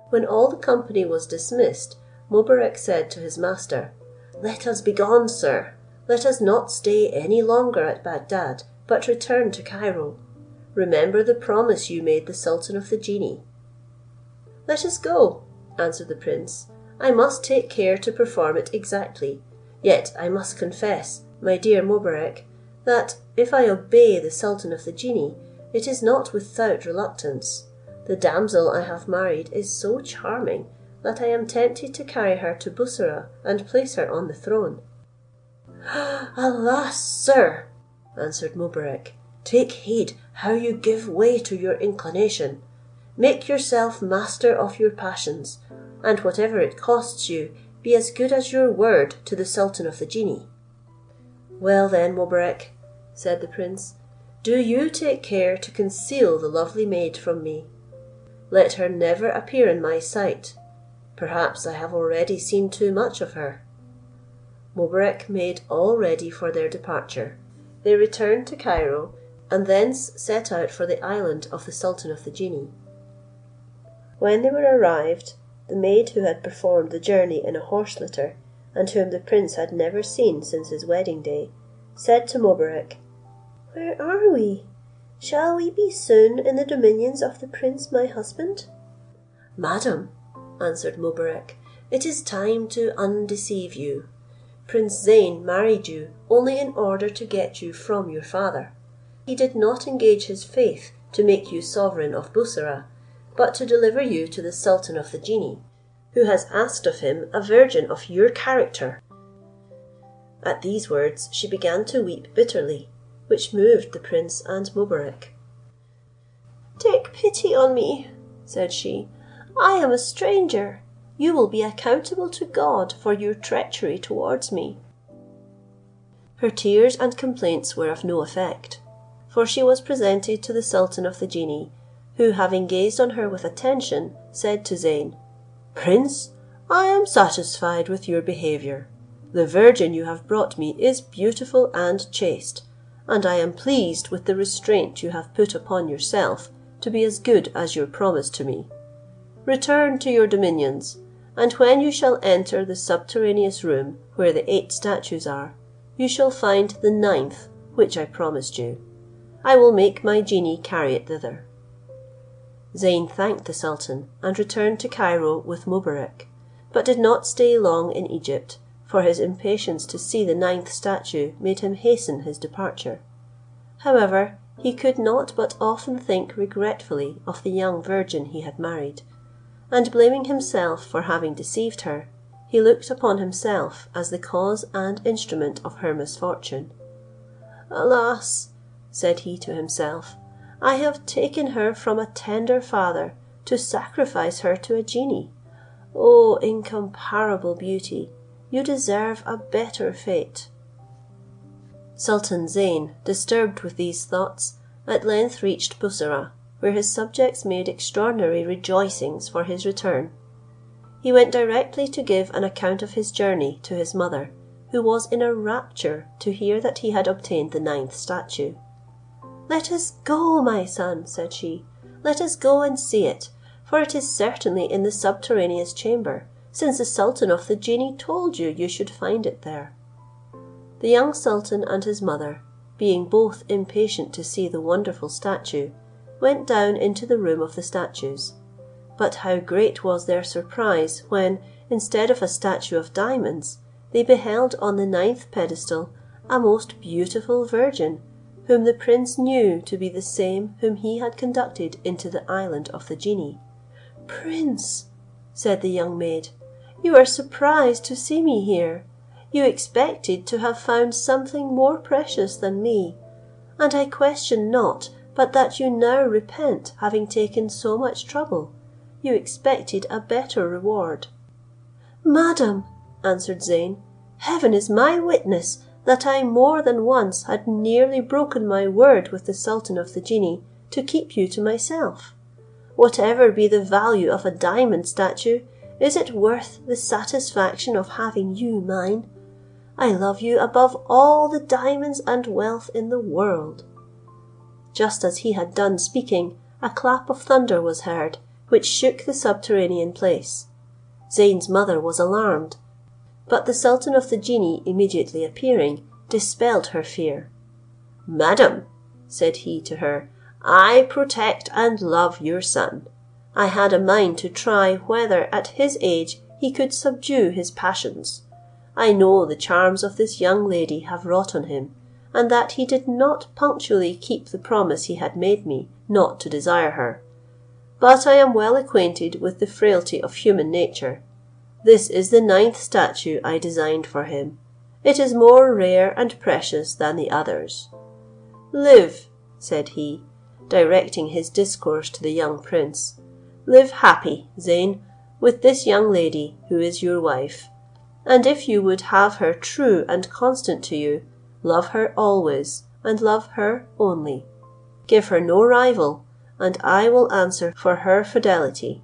When all the company was dismissed, Mobarek said to his master, "Let us be gone, sir. Let us not stay any longer at Baghdad, but return to Cairo. Remember the promise you made the sultan of the genii." "Let us go," answered the prince. "I must take care to perform it exactly. Yet I must confess, my dear Mobarek, that if I obey the sultan of the genii, it is not without reluctance. The damsel I have married is so charming that I am tempted to carry her to Bussorah and place her on the throne." "Alas, sir," answered Mobarek, "take heed how you give way to your inclination. Make yourself master of your passions, and whatever it costs you, be as good as your word to the sultan of the genii." "Well then, Mobarek," said the prince, "do you take care to conceal the lovely maid from me. Let her never appear in my sight. Perhaps I have already seen too much of her." Mobarek made all ready for their departure. They returned to Cairo, and thence set out for the island of the sultan of the genii. When they were arrived, the maid who had performed the journey in a horse litter, and whom the prince had never seen since his wedding day, said to Mobarek, "Where are we? Shall we be soon in the dominions of the prince my husband?" "Madam," answered Mobarek, "it is time to undeceive you. Prince Zeyn married you only in order to get you from your father. He did not engage his faith to make you sovereign of Bussorah, but to deliver you to the sultan of the genii, who has asked of him a virgin of your character." At these words she began to weep bitterly, which moved the prince and Mobarek. "Take pity on me," said she. "I am a stranger. You will be accountable to God for your treachery towards me." Her tears and complaints were of no effect, for she was presented to the sultan of the genii, who, having gazed on her with attention, said to Zeyn, "Prince, I am satisfied with your behaviour. The virgin you have brought me is beautiful and chaste, and I am pleased with the restraint you have put upon yourself to be as good as your promise to me. Return to your dominions, and when you shall enter the subterraneous room where the 8 statues are, you shall find the 9th, which I promised you. I will make my genie carry it thither." Zeyn thanked the sultan, and returned to Cairo with Mobarek, but did not stay long in Egypt, for his impatience to see the 9th statue made him hasten his departure. However, he could not but often think regretfully of the young virgin he had married, and blaming himself for having deceived her, he looked upon himself as the cause and instrument of her misfortune. "Alas," said he to himself, "I have taken her from a tender father to sacrifice her to a genie. O incomparable beauty, you deserve a better fate." Sultan Zeyn, disturbed with these thoughts, at length reached Bussorah, where his subjects made extraordinary rejoicings for his return. He went directly to give an account of his journey to his mother, who was in a rapture to hear that he had obtained the 9th statue. "Let us go, my son," said she, "let us go and see it, for it is certainly in the subterraneous chamber, since the sultan of the genii told you you should find it there." The young sultan and his mother, being both impatient to see the wonderful statue, went down into the room of the statues. But how great was their surprise when, instead of a statue of diamonds, they beheld on the 9th pedestal a most beautiful virgin, whom the prince knew to be the same whom he had conducted into the island of the genii. "Prince," said the young maid, "you are surprised to see me here. You expected to have found something more precious than me, and I question not but that you now repent having taken so much trouble. You expected a better reward." "Madam," answered Zeyn, "heaven is my witness that I more than once had nearly broken my word with the sultan of the genii to keep you to myself. Whatever be the value of a diamond statue, is it worth the satisfaction of having you mine? I love you above all the diamonds and wealth in the world." Just as he had done speaking, a clap of thunder was heard, which shook the subterranean place. Zeyn's mother was alarmed, but the sultan of the genii immediately appearing, dispelled her fear. "Madam," said he to her, "I protect and love your son. I had a mind to try whether at his age he could subdue his passions. I know the charms of this young lady have wrought on him, and that he did not punctually keep the promise he had made me not to desire her. But I am well acquainted with the frailty of human nature. This is the 9th statue I designed for him. It is more rare and precious than the others. Live," said he, directing his discourse to the young prince, "live happy, Zeyn, with this young lady, who is your wife, and if you would have her true and constant to you, love her always, and love her only. Give her no rival, and I will answer for her fidelity."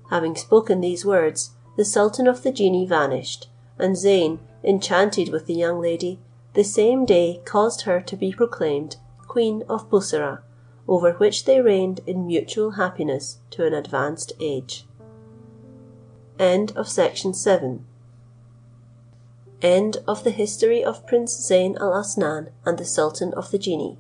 Having spoken these words, the sultan of the genii vanished, and Zeyn, enchanted with the young lady, the same day caused her to be proclaimed Queen of Bussorah, over which they reigned in mutual happiness to an advanced age. End of Section 7. End of the History of Prince Zeyn Al Asnan and the Sultan of the Genii.